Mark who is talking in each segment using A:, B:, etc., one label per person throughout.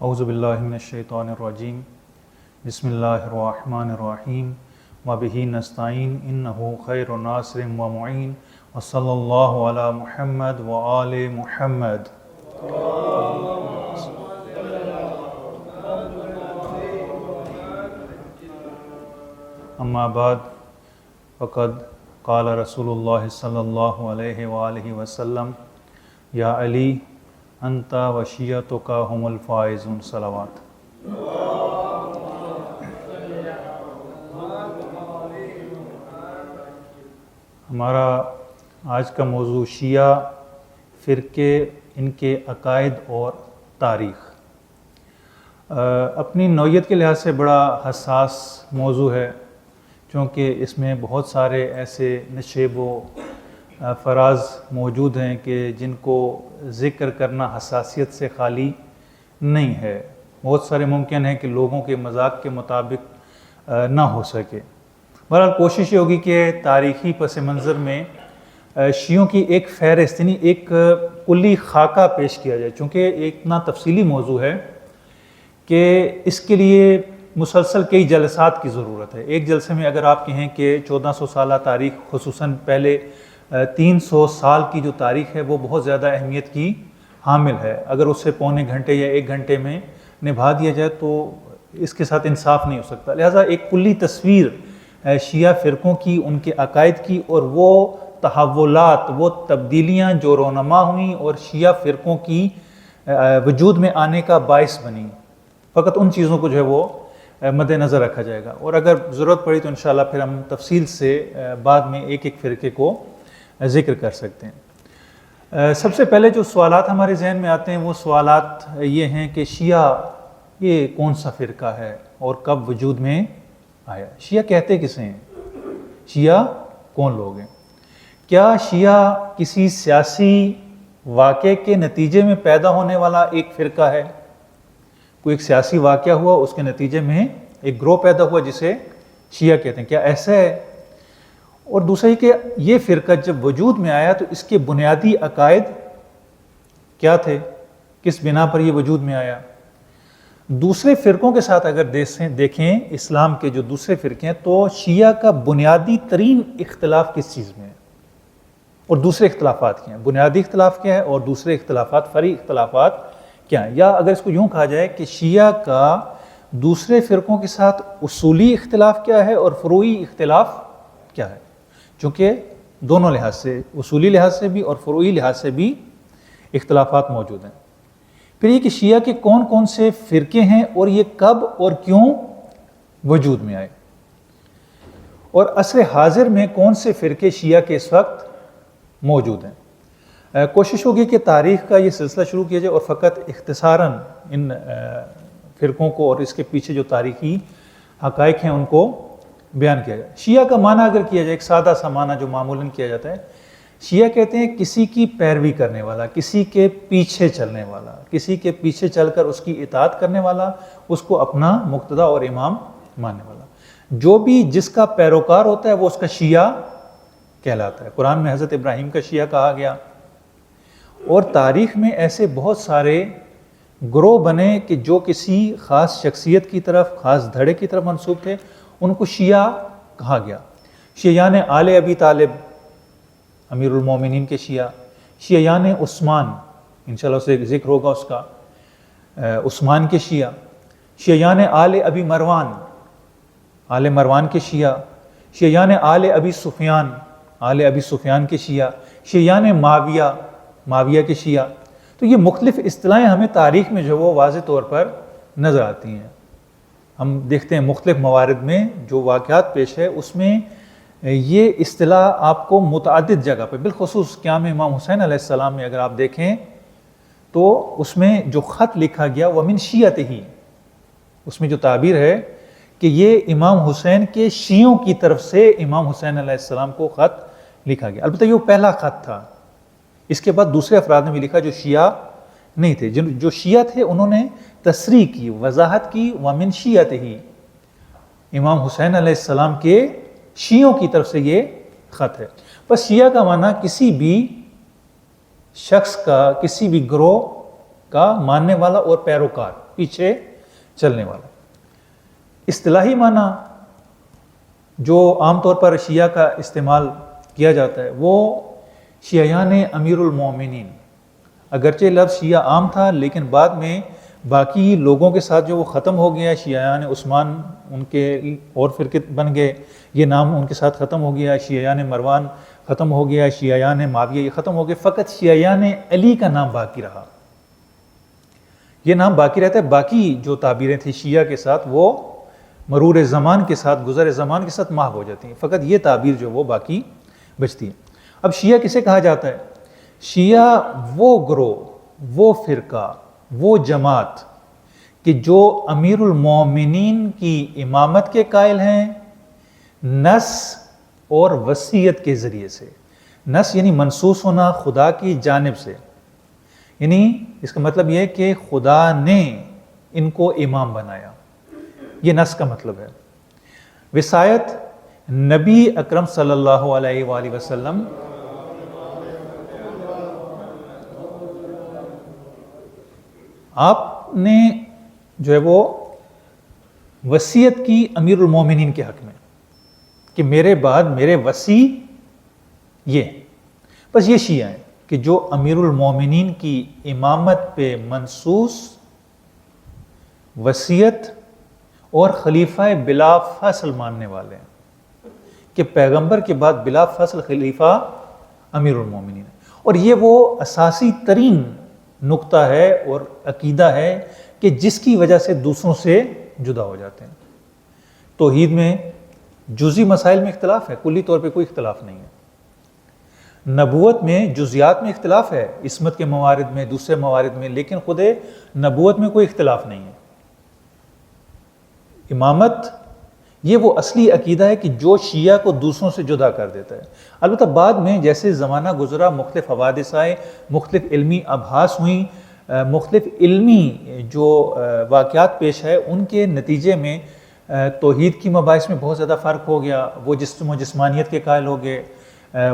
A: اعوذ باللہ من الشیطان الرجیم بسم اللہ الرحمن الرحیم وبہ نستعین انہ خیر ناصر و معین وصلی اللہ علی محمد وآل محمد۔ اما بعد فقد قال رسول اللہ صلی اللہ علیہ وآلہ وسلم یا علی انت و شیعتک هم الفائزون صلوات۔ ہمارا آج کا موضوع شیعہ فرقے، ان کے عقائد اور تاریخ اپنی نوعیت کے لحاظ سے بڑا حساس موضوع ہے، چونکہ اس میں بہت سارے ایسے نشیب و فراز موجود ہیں کہ جن کو ذکر کرنا حساسیت سے خالی نہیں ہے۔ بہت سارے ممکن ہے کہ لوگوں کے مذاق کے مطابق نہ ہو سکے۔ بہرحال کوشش یہ ہوگی کہ تاریخی پس منظر میں شیعوں کی ایک فہرست یعنی ایک کلی خاکہ پیش کیا جائے، چونکہ ایک اتنا تفصیلی موضوع ہے کہ اس کے لیے مسلسل کئی جلسات کی ضرورت ہے۔ ایک جلسے میں اگر آپ کہیں کہ 1400 سالہ تاریخ، خصوصاً پہلے 300 سال کی جو تاریخ ہے وہ بہت زیادہ اہمیت کی حامل ہے، اگر اس سے پونے گھنٹے یا ایک گھنٹے میں نبھا دیا جائے تو اس کے ساتھ انصاف نہیں ہو سکتا۔ لہٰذا ایک کلی تصویر شیعہ فرقوں کی، ان کے عقائد کی، اور وہ تحولات، وہ تبدیلیاں جو رونما ہوئیں اور شیعہ فرقوں کی وجود میں آنے کا باعث بنیں، فقط ان چیزوں کو جو ہے وہ مد نظر رکھا جائے گا، اور اگر ضرورت پڑی تو انشاءاللہ پھر ہم تفصیل سے بعد میں ایک ایک فرقے کو ذکر کر سکتے ہیں۔ سب سے پہلے جو سوالات ہمارے ذہن میں آتے ہیں وہ سوالات یہ ہیں کہ شیعہ یہ کون سا فرقہ ہے اور کب وجود میں آیا؟ شیعہ کہتے کسے ہیں؟ شیعہ کون لوگ ہیں؟ کیا شیعہ کسی سیاسی واقعے کے نتیجے میں پیدا ہونے والا ایک فرقہ ہے؟ کوئی ایک سیاسی واقعہ ہوا، اس کے نتیجے میں ایک گروہ پیدا ہوا جسے شیعہ کہتے ہیں، کیا ایسا ہے؟ اور دوسرا یہ کہ یہ فرقہ جب وجود میں آیا تو اس کے بنیادی عقائد کیا تھے، کس بنا پر یہ وجود میں آیا؟ دوسرے فرقوں کے ساتھ اگر دیکھیں اسلام کے جو دوسرے فرقے ہیں تو شیعہ کا بنیادی ترین اختلاف کس چیز میں ہے اور دوسرے اختلافات کیا ہیں؟ بنیادی اختلاف کیا ہے اور دوسرے اختلافات، فرعی اختلافات کیا ہیں؟ یا اگر اس کو یوں کہا جائے کہ شیعہ کا دوسرے فرقوں کے ساتھ اصولی اختلاف کیا ہے اور فروعی اختلاف کیا ہے، چونکہ دونوں لحاظ سے، اصولی لحاظ سے بھی اور فروعی لحاظ سے بھی اختلافات موجود ہیں۔ پھر یہ کہ شیعہ کے کون کون سے فرقے ہیں اور یہ کب اور کیوں وجود میں آئے، اور عصر حاضر میں کون سے فرقے شیعہ کے اس وقت موجود ہیں۔ کوشش ہوگی کہ تاریخ کا یہ سلسلہ شروع کیا جائے اور فقط اختصاراً ان فرقوں کو اور اس کے پیچھے جو تاریخی حقائق ہیں ان کو بیان کیا جائے۔ شیعہ کا معنی اگر کیا جائے، ایک سادہ سا معنی جو معمولاً کیا جاتا ہے، شیعہ کہتے ہیں کسی کی پیروی کرنے والا، کسی کے پیچھے چلنے والا، کسی کے پیچھے چل کر اس کی اطاعت کرنے والا، اس کو اپنا مقتدی اور امام ماننے والا، جو بھی جس کا پیروکار ہوتا ہے وہ اس کا شیعہ کہلاتا ہے۔ قرآن میں حضرت ابراہیم کا شیعہ کہا گیا، اور تاریخ میں ایسے بہت سارے گروہ بنے کہ جو کسی خاص شخصیت کی طرف، خاص دھڑے کی طرف منسوب تھے، ان کو شیعہ کہا گیا۔ شیعیان آل ابی طالب، امیر المومنین کے شیعہ، شیعیان عثمان، انشاءاللہ اسے ذکر ہوگا اس کا، عثمان کے شیعہ، شیعیان آل ابی مروان، آل مروان کے شیعہ، شیعیان آل ابی سفیان، آل ابی سفیان کے شیعہ، شیعیان معاویہ، معاویہ کے شیعہ۔ تو یہ مختلف اصطلاحیں ہمیں تاریخ میں جو وہ واضح طور پر نظر آتی ہیں۔ ہم دیکھتے ہیں مختلف موارد میں جو واقعات پیش ہے اس میں یہ اصطلاح آپ کو متعدد جگہ پہ، بالخصوص قیام امام حسین علیہ السلام میں اگر آپ دیکھیں تو اس میں جو خط لکھا گیا وَمِن شِیَّتِهِ، اس میں جو تعبیر ہے کہ یہ امام حسین کے شیعوں کی طرف سے امام حسین علیہ السلام کو خط لکھا گیا۔ البتہ یہ وہ پہلا خط تھا، اس کے بعد دوسرے افراد نے بھی لکھا جو شیعہ نہیں تھے۔ جو شیعہ تھے انہوں نے تصریح کی، وضاحت کی، وَمِن شِیَّتِهِ، امام حسین علیہ السلام کے شیعوں کی طرف سے یہ خط ہے۔ بس شیعہ کا معنی کسی بھی شخص کا، کسی بھی گروہ کا ماننے والا اور پیروکار، پیچھے چلنے والا۔ اصطلاحی معنی جو عام طور پر شیعہ کا استعمال کیا جاتا ہے وہ شیعیان امیر المومنین، اگرچہ لفظ شیعہ عام تھا لیکن بعد میں باقی لوگوں کے ساتھ جو وہ ختم ہو گیا، شیعیان عثمان ان کے اور فرقے بن گئے، یہ نام ان کے ساتھ ختم ہو گیا، شیعیان مروان ختم ہو گیا، شیعیان معاویہ یہ ختم ہو گئے، فقط شیعیان علی کا نام باقی رہا۔ یہ نام باقی رہتا ہے، باقی جو تعبیریں تھیں شیعہ کے ساتھ وہ مرور زمان کے ساتھ، گزر زمان کے ساتھ محو ہو جاتی ہیں، فقط یہ تعبیر جو وہ باقی بچتی ہے۔ اب شیعہ کسے کہا جاتا ہے؟ شیعہ وہ گروہ، وہ فرقہ، وہ جماعت کہ جو امیر المومنین کی امامت کے قائل ہیں نص اور وصیت کے ذریعے سے۔ نص یعنی منصوص ہونا خدا کی جانب سے، یعنی اس کا مطلب یہ ہے کہ خدا نے ان کو امام بنایا، یہ نص کا مطلب ہے۔ وصایت نبی اکرم صلی اللہ علیہ وآلہ وسلم آپ نے جو ہے وہ وصیت کی امیر المومنین کے حق میں کہ میرے بعد میرے وصی یہ، بس یہ شیعہ ہیں کہ جو امیر المومنین کی امامت پہ منصوص وصیت اور خلیفہ بلا فصل ماننے والے ہیں کہ پیغمبر کے بعد بلا فصل خلیفہ امیر المومنین ہے، اور یہ وہ اساسی ترین نقطہ ہے اور عقیدہ ہے کہ جس کی وجہ سے دوسروں سے جدا ہو جاتے ہیں۔ توحید میں جزئی مسائل میں اختلاف ہے، کلی طور پہ کوئی اختلاف نہیں ہے۔ نبوت میں جزیات میں اختلاف ہے، عصمت کے موارد میں، دوسرے موارد میں، لیکن خود نبوت میں کوئی اختلاف نہیں ہے۔ امامت یہ وہ اصلی عقیدہ ہے کہ جو شیعہ کو دوسروں سے جدا کر دیتا ہے۔ البتہ بعد میں جیسے زمانہ گزرا، مختلف حوادث آئے، مختلف علمی ابحاث ہوئیں، مختلف علمی جو واقعات پیش ہے ان کے نتیجے میں توحید کی مباحث میں بہت زیادہ فرق ہو گیا، وہ جسم و جسمانیت کے قائل ہو گئے،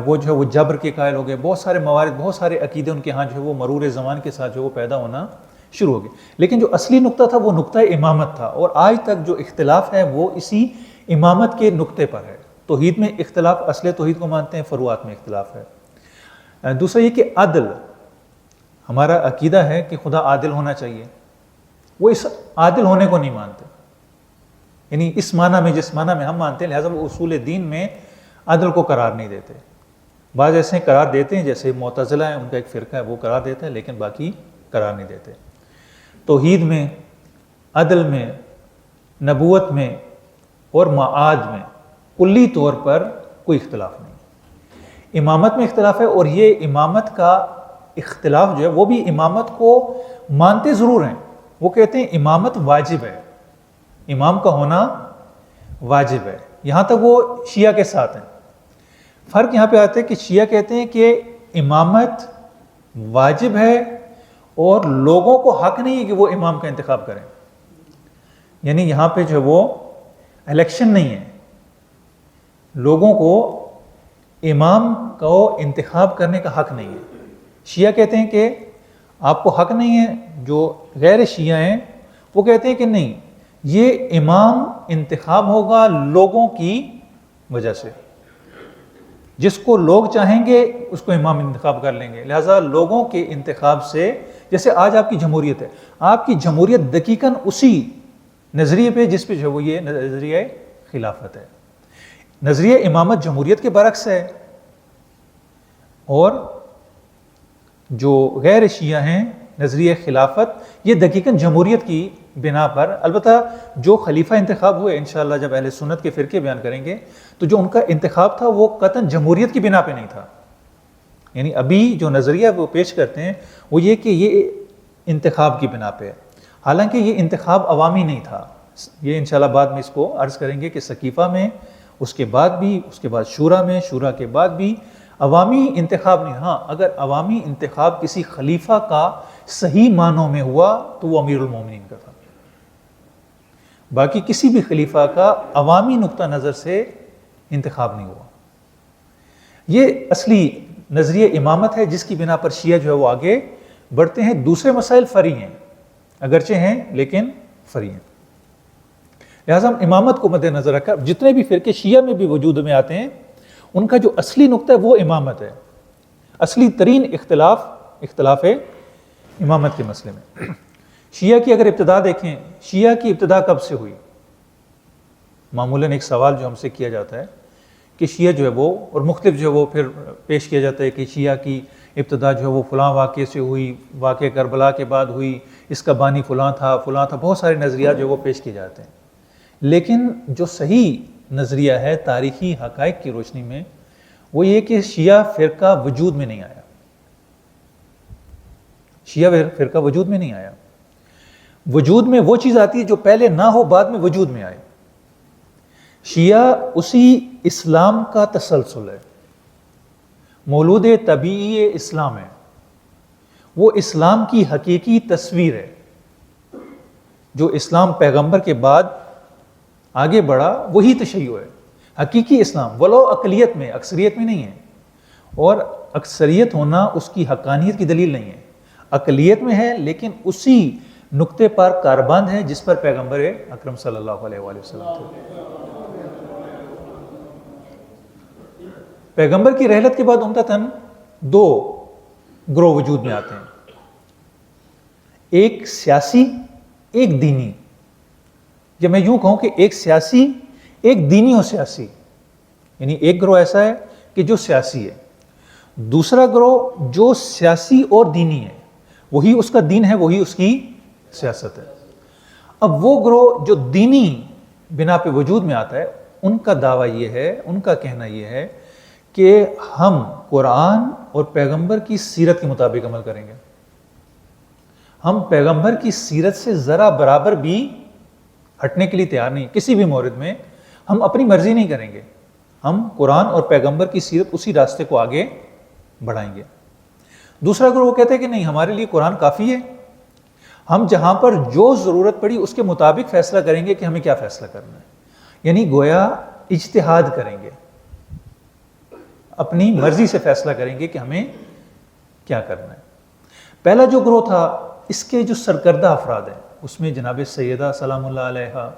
A: وہ جو ہے وہ جبر کے قائل ہو گئے، بہت سارے موارد، بہت سارے عقیدے ان کے ہاں جو ہے وہ مرور زمان کے ساتھ جو وہ پیدا ہونا شروع ہو گئے، لیکن جو اصلی نقطہ تھا وہ نقطہ امامت تھا، اور آج تک جو اختلاف ہے وہ اسی امامت کے نقطے پر ہے۔ توحید میں اختلاف، اصل توحید کو مانتے ہیں، فروعات میں اختلاف ہے۔ دوسرا یہ کہ عدل، ہمارا عقیدہ ہے کہ خدا عادل ہونا چاہیے، وہ اس عادل ہونے کو نہیں مانتے، یعنی اس معنی میں جس معنی میں ہم مانتے ہیں، لہٰذا وہ اصول دین میں عدل کو قرار نہیں دیتے۔ بعض ایسے قرار دیتے ہیں جیسے معتزلہ ہیں، ان کا ایک فرقہ ہے وہ قرار دیتا ہے، لیکن باقی قرار نہیں دیتے۔ توحید میں، عدل میں، نبوت میں اور معاد میں کلی طور پر کوئی اختلاف نہیں۔ امامت میں اختلاف ہے، اور یہ امامت کا اختلاف جو ہے وہ بھی امامت کو مانتے ضرور ہیں، وہ کہتے ہیں امامت واجب ہے، امام کا ہونا واجب ہے، یہاں تک وہ شیعہ کے ساتھ ہیں۔ فرق یہاں پہ آتا ہے کہ شیعہ کہتے ہیں کہ امامت واجب ہے اور لوگوں کو حق نہیں ہے کہ وہ امام کا انتخاب کریں، یعنی یہاں پہ جو ہے وہ الیکشن نہیں ہے، لوگوں کو امام کو انتخاب کرنے کا حق نہیں ہے۔ شیعہ کہتے ہیں کہ آپ کو حق نہیں ہے، جو غیر شیعہ ہیں وہ کہتے ہیں کہ نہیں، یہ امام انتخاب ہوگا لوگوں کی وجہ سے، جس کو لوگ چاہیں گے اس کو امام انتخاب کر لیں گے، لہٰذا لوگوں کے انتخاب سے، جیسے آج آپ کی جمہوریت ہے، آپ کی جمہوریت دقیقاً اسی نظریے پہ جس پہ جو وہ یہ نظریہ خلافت ہے۔ نظریہ امامت جمہوریت کے برعکس ہے، اور جو غیر شیعہ ہیں نظریہ خلافت یہ دقیقاً جمہوریت کی بنا پر، البتہ جو خلیفہ انتخاب ہوئے انشاءاللہ جب اہل سنت کے فرقے بیان کریں گے تو جو ان کا انتخاب تھا وہ قطعاً جمہوریت کی بنا پہ نہیں تھا، یعنی ابھی جو نظریہ وہ پیش کرتے ہیں وہ یہ کہ یہ انتخاب کی بنا پہ ہے، حالانکہ یہ انتخاب عوامی نہیں تھا۔ یہ انشاءاللہ بعد میں اس کو عرض کریں گے کہ سقیفہ میں، اس کے بعد بھی، اس کے بعد شورا میں، شورا کے بعد بھی عوامی انتخاب نہیں۔ ہاں اگر عوامی انتخاب کسی خلیفہ کا صحیح معنوں میں ہوا تو وہ امیر المومنین کا تھا، باقی کسی بھی خلیفہ کا عوامی نقطہ نظر سے انتخاب نہیں ہوا۔ یہ اصلی نظریہ امامت ہے جس کی بنا پر شیعہ جو ہے وہ آگے بڑھتے ہیں۔ دوسرے مسائل فری ہیں، اگرچہ ہیں لیکن فری ہیں. لہٰذا ہم امامت کو مد نظر رکھا. جتنے بھی فرقے شیعہ میں بھی وجود میں آتے ہیں ان کا جو اصلی نقطہ ہے وہ امامت ہے. اصلی ترین اختلاف ہے امامت کے مسئلے میں. شیعہ کی اگر ابتدا دیکھیں, شیعہ کی ابتدا کب سے ہوئی؟ معمولاً ایک سوال جو ہم سے کیا جاتا ہے کہ شیعہ جو ہے وہ, اور مختلف جو ہے وہ پھر پیش کیا جاتا ہے کہ شیعہ کی ابتدا جو ہے وہ فلاں واقعے سے ہوئی, واقعہ کربلا کے بعد ہوئی, اس کا بانی فلاں تھا, بہت سارے نظریات جو ہے وہ پیش کیے جاتے ہیں. لیکن جو صحیح نظریہ ہے تاریخی حقائق کی روشنی میں وہ یہ کہ شیعہ فرقہ وجود میں نہیں آیا. شیعہ فرقہ وجود میں نہیں آیا. وجود میں وہ چیز آتی ہے جو پہلے نہ ہو بعد میں وجود میں آئے. شیعہ اسی اسلام کا تسلسل ہے, مولود طبیعی اسلام ہے, وہ اسلام کی حقیقی تصویر ہے. جو اسلام پیغمبر کے بعد آگے بڑھا وہی تشیع ہے, حقیقی اسلام, ولو اقلیت میں, اکثریت میں نہیں ہے. اور اکثریت ہونا اس کی حقانیت کی دلیل نہیں ہے. اقلیت میں ہے لیکن اسی نقطے پر کاربند ہے جس پر پیغمبر اکرم صلی اللہ علیہ وآلہ وسلم تھے. پیغمبر کی رحلت کے بعد عمدتاً دو گروہ وجود میں آتے ہیں, ایک سیاسی, ایک دینی. یا میں یوں کہوں کہ ایک سیاسی, ایک دینی اور سیاسی. یعنی ایک گروہ ایسا ہے کہ جو سیاسی ہے, دوسرا گروہ جو سیاسی اور دینی ہے, وہی اس کا دین ہے, وہی اس کی سیاست ہے. اب وہ گروہ جو دینی بنا پہ وجود میں آتا ہے, ان کا دعویٰ یہ ہے, ان کا کہنا یہ ہے کہ ہم قرآن اور پیغمبر کی سیرت کے مطابق عمل کریں گے. ہم پیغمبر کی سیرت سے ذرا برابر بھی ہٹنے کے لیے تیار نہیں. کسی بھی مورد میں ہم اپنی مرضی نہیں کریں گے, ہم قرآن اور پیغمبر کی سیرت اسی راستے کو آگے بڑھائیں گے. دوسرا گروہ وہ کہتے ہیں کہ نہیں, ہمارے لیے قرآن کافی ہے, ہم جہاں پر جو ضرورت پڑی اس کے مطابق فیصلہ کریں گے کہ ہمیں کیا فیصلہ کرنا ہے. یعنی گویا اجتہاد کریں گے, اپنی مرضی سے فیصلہ کریں گے کہ ہمیں کیا کرنا ہے. پہلا جو گروہ تھا, اس کے جو سرکردہ افراد ہیں اس میں جناب سیدہ سلام اللہ علیہا,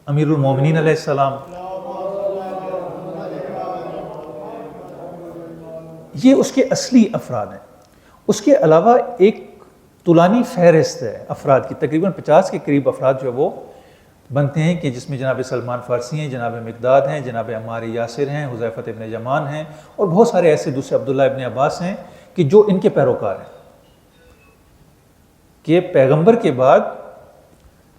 A: امیر المومنین علیہ السلام, یہ اس کے اصلی افراد ہیں. اس کے علاوہ ایک طولانی فہرست ہے افراد کی, تقریباً 50 کے قریب افراد جو وہ بنتے ہیں کہ جس میں جناب سلمان فارسی ہیں, جناب مقداد ہیں, جناب عمار یاسر ہیں, حذیفہ ابن یمان ہیں, اور بہت سارے ایسے دوسرے عبداللہ ابن عباس ہیں کہ جو ان کے پیروکار ہیں کہ پیغمبر کے بعد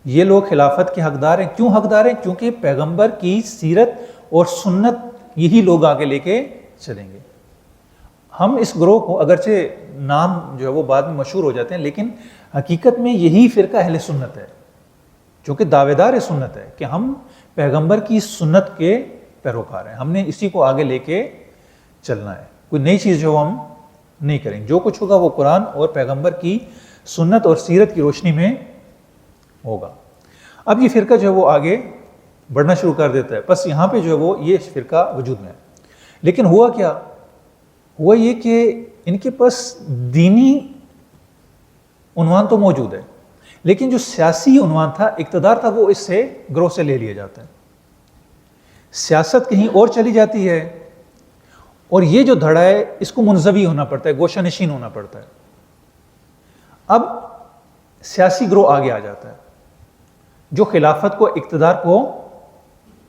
A: یہ لوگ خلافت کے حقدار ہیں. کیوں حقدار ہیں؟ کیونکہ پیغمبر کی سیرت اور سنت یہی لوگ آگے لے کے چلیں گے. ہم اس گروہ کو, اگرچہ نام جو ہے وہ بعد میں مشہور ہو جاتے ہیں, لیکن حقیقت میں یہی فرقہ اہل سنت ہے, چونکہ دعوے دار سنت ہے کہ ہم پیغمبر کی سنت کے پیروکار ہیں, ہم نے اسی کو آگے لے کے چلنا ہے. کوئی نئی چیز جو ہم نہیں کریں, جو کچھ ہوگا وہ قرآن اور پیغمبر کی سنت اور سیرت کی روشنی میں ہوگا. اب یہ فرقہ جو ہے وہ آگے بڑھنا شروع کر دیتا ہے. بس یہاں پہ جو ہے وہ یہ فرقہ وجود میں ہے. لیکن ہوا کیا؟ ہوا یہ کہ ان کے پاس دینی عنوان تو موجود ہے, لیکن جو سیاسی عنوان تھا, اقتدار تھا, وہ اس سے گروہ سے لے لیا جاتا ہے. سیاست کہیں اور چلی جاتی ہے, اور یہ جو دھڑا ہے اس کو منزوی ہونا پڑتا ہے, گوشہ نشین ہونا پڑتا ہے. اب سیاسی گروہ آگے آ جاتا ہے جو خلافت کو, اقتدار کو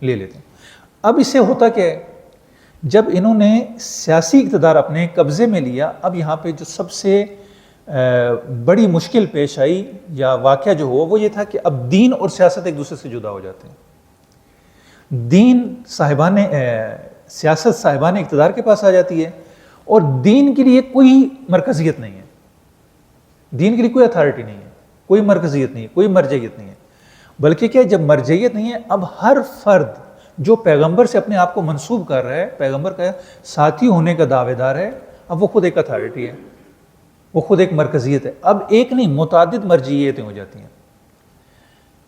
A: لے لیتے ہیں. اب اس سے ہوتا کیا ہے, جب انہوں نے سیاسی اقتدار اپنے قبضے میں لیا, اب یہاں پہ جو سب سے بڑی مشکل پیش آئی یا واقعہ جو ہوا وہ یہ تھا کہ اب دین اور سیاست ایک دوسرے سے جدا ہو جاتے ہیں. دین صاحبان سیاست صاحبان اقتدار کے پاس آ جاتی ہے, اور دین کے لیے کوئی مرکزیت نہیں ہے, دین کے لیے کوئی اتھارٹی نہیں ہے, کوئی مرکزیت نہیں ہے, کوئی مرجعیت نہیں ہے. بلکہ کیا, جب مرجعیت نہیں ہے, اب ہر فرد جو پیغمبر سے اپنے آپ کو منسوب کر رہا ہے, پیغمبر کا ساتھی ہونے کا دعوے دار ہے, اب وہ خود ایک اتھارٹی ہے, وہ خود ایک مرکزیت ہے. اب ایک نہیں, متعدد مرجعیتیں ہو جاتی ہیں.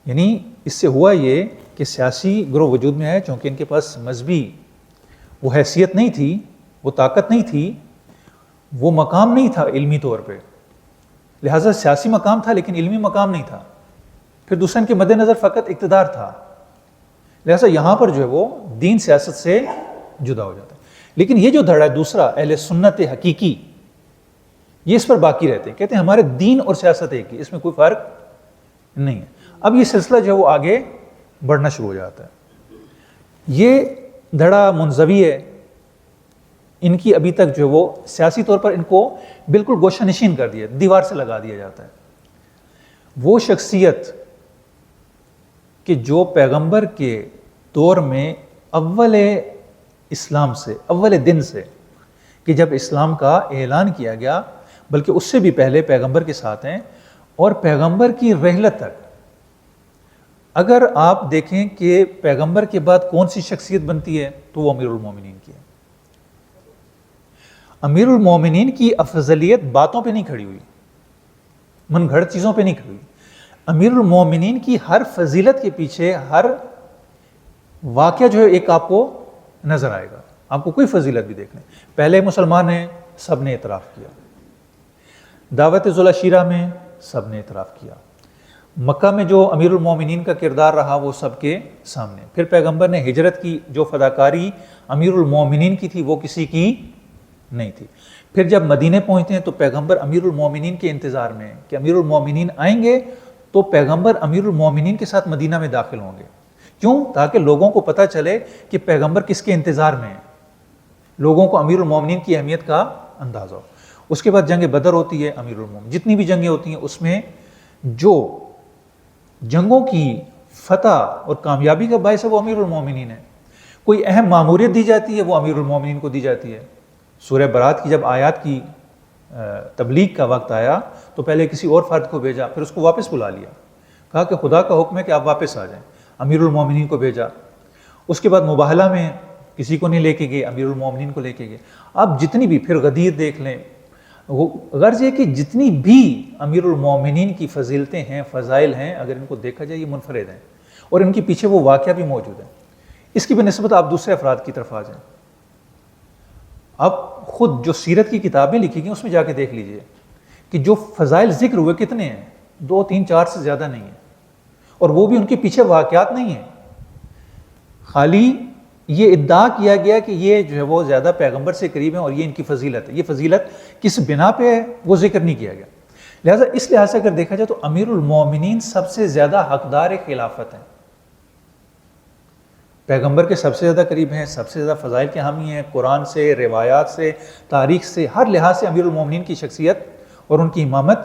A: یعنی اس سے ہوا یہ کہ سیاسی گروہ وجود میں ہے, چونکہ ان کے پاس مذہبی وہ حیثیت نہیں تھی, وہ طاقت نہیں تھی, وہ مقام نہیں تھا علمی طور پہ، لہٰذا سیاسی مقام تھا لیکن علمی مقام نہیں تھا. پھر دوسرا ان کے مد نظر فقط اقتدار تھا، لہٰذا یہاں پر جو ہے وہ دین سیاست سے جدا ہو جاتا ہے. لیکن یہ جو دھڑا ہے دوسرا، اہل سنت حقیقی، یہ اس پر باقی رہتے ہیں، کہتے ہیں ہمارے دین اور سیاست ایک ہی، اس میں کوئی فرق نہیں ہے. اب یہ سلسلہ جو ہے وہ آگے بڑھنا شروع ہو جاتا ہے. یہ دھڑا منزوی ہے، ان کی ابھی تک جو ہے وہ سیاسی طور پر ان کو بالکل گوشہ نشین کر دیا، دیوار سے لگا دیا جاتا ہے. وہ شخصیت کہ جو پیغمبر کے دور میں اول اسلام سے، اول دن سے، کہ جب اسلام کا اعلان کیا گیا، بلکہ اس سے بھی پہلے پیغمبر کے ساتھ ہیں، اور پیغمبر کی رحلت تک اگر آپ دیکھیں کہ پیغمبر کے بعد کون سی شخصیت بنتی ہے تو وہ امیر المومنین کی ہے. امیر المومنین کی افضلیت باتوں پہ نہیں کھڑی ہوئی، من گھڑت چیزوں پہ نہیں کھڑی ہوئی. امیر المومنین کی ہر فضیلت کے پیچھے ہر واقعہ جو ہے ایک آپ کو نظر آئے گا. آپ کو کوئی فضیلت بھی دیکھنے، پہلے مسلمان ہیں، سب نے اعتراف کیا. دعوت ذوالعشیرہ میں سب نے اعتراف کیا. مکہ میں جو امیر المومنین کا کردار رہا وہ سب کے سامنے. پھر پیغمبر نے ہجرت کی، جو فداکاری امیر المومنین کی تھی وہ کسی کی نہیں تھی. پھر جب مدینے پہنچتے ہیں تو پیغمبر امیر المومنین کے انتظار میں ہیں کہ امیر المومنین آئیں گے تو پیغمبر امیر المومنین کے ساتھ مدینہ میں داخل ہوں گے. کیوں؟ تاکہ لوگوں کو پتہ چلے کہ پیغمبر کس کے انتظار میں ہیں، لوگوں کو امیر المومنین کی اہمیت کا اندازہ ہو. اس کے بعد جنگ بدر ہوتی ہے. امیر المومنین جتنی بھی جنگیں ہوتی ہیں اس میں جو جنگوں کی فتح اور کامیابی کا باعث ہے وہ امیر المومنین ہے. کوئی اہم ماموریت دی جاتی ہے وہ امیر المومنین کو دی جاتی ہے. سورہ برات کی جب آیات کی تبلیغ کا وقت آیا تو پہلے کسی اور فرد کو بھیجا، پھر اس کو واپس بلا لیا، کہا کہ خدا کا حکم ہے کہ آپ واپس آ جائیں. امیر المومنین کو بھیجا. اس کے بعد مباہلہ میں کسی کو نہیں لے کے گئے، امیر المومنین کو لے کے گئے. اب جتنی بھی، پھر غدیر دیکھ لیں، غرض یہ کہ جتنی بھی امیر المومنین کی فضیلتیں ہیں، فضائل ہیں، اگر ان کو دیکھا جائے یہ منفرد ہیں، اور ان کے پیچھے وہ واقعہ بھی موجود ہے. اس کی بنسبت آپ دوسرے افراد کی طرف آ جائیں. اب خود جو سیرت کی کتابیں لکھی گئی اس میں جا کے دیکھ لیجئے کہ جو فضائل ذکر ہوئے کتنے ہیں، 2 3 4 سے زیادہ نہیں ہیں، اور وہ بھی ان کے پیچھے واقعات نہیں ہیں. خالی یہ ادعا کیا گیا کہ یہ جو ہے وہ زیادہ پیغمبر سے قریب ہیں اور یہ ان کی فضیلت ہے. یہ فضیلت کس بنا پہ ہے وہ ذکر نہیں کیا گیا. لہٰذا اس لحاظ سے اگر دیکھا جائے تو امیر المومنین سب سے زیادہ حقدار خلافت ہیں، پیغمبر کے سب سے زیادہ قریب ہیں، سب سے زیادہ فضائل کے حامی ہیں. قرآن سے، روایات سے، تاریخ سے، ہر لحاظ سے امیر المومنین کی شخصیت اور ان کی امامت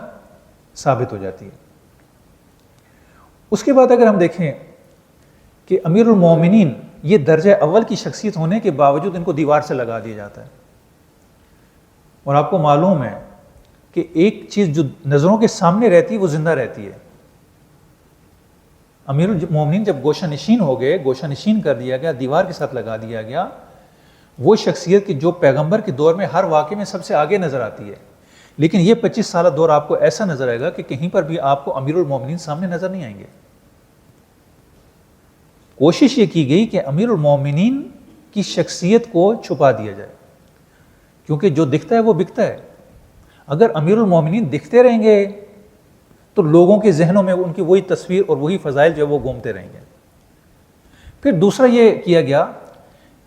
A: ثابت ہو جاتی ہے. اس کے بعد اگر ہم دیکھیں کہ امیر المومنین یہ درجہ اول کی شخصیت ہونے کے باوجود ان کو دیوار سے لگا دیا جاتا ہے. اور آپ کو معلوم ہے کہ ایک چیز جو نظروں کے سامنے رہتی ہے وہ زندہ رہتی ہے. امیر المومنین جب گوشہ نشین ہو گئے، گوشہ نشین کر دیا گیا، دیوار کے ساتھ لگا دیا گیا، وہ شخصیت کی جو پیغمبر کے دور میں ہر واقعے میں سب سے آگے نظر آتی ہے. لیکن یہ 25 سالہ دور آپ کو ایسا نظر آئے گا کہ کہیں پر بھی آپ کو امیر المومنین سامنے نظر نہیں آئیں گے. کوشش یہ کی گئی کہ امیر المومنین کی شخصیت کو چھپا دیا جائے، کیونکہ جو دکھتا ہے وہ بکتا ہے. اگر امیر المومنین دکھتے رہیں گے تو لوگوں کے ذہنوں میں ان کی وہی تصویر اور وہی فضائل جو ہے وہ گھومتے رہیں گے. پھر دوسرا یہ کیا گیا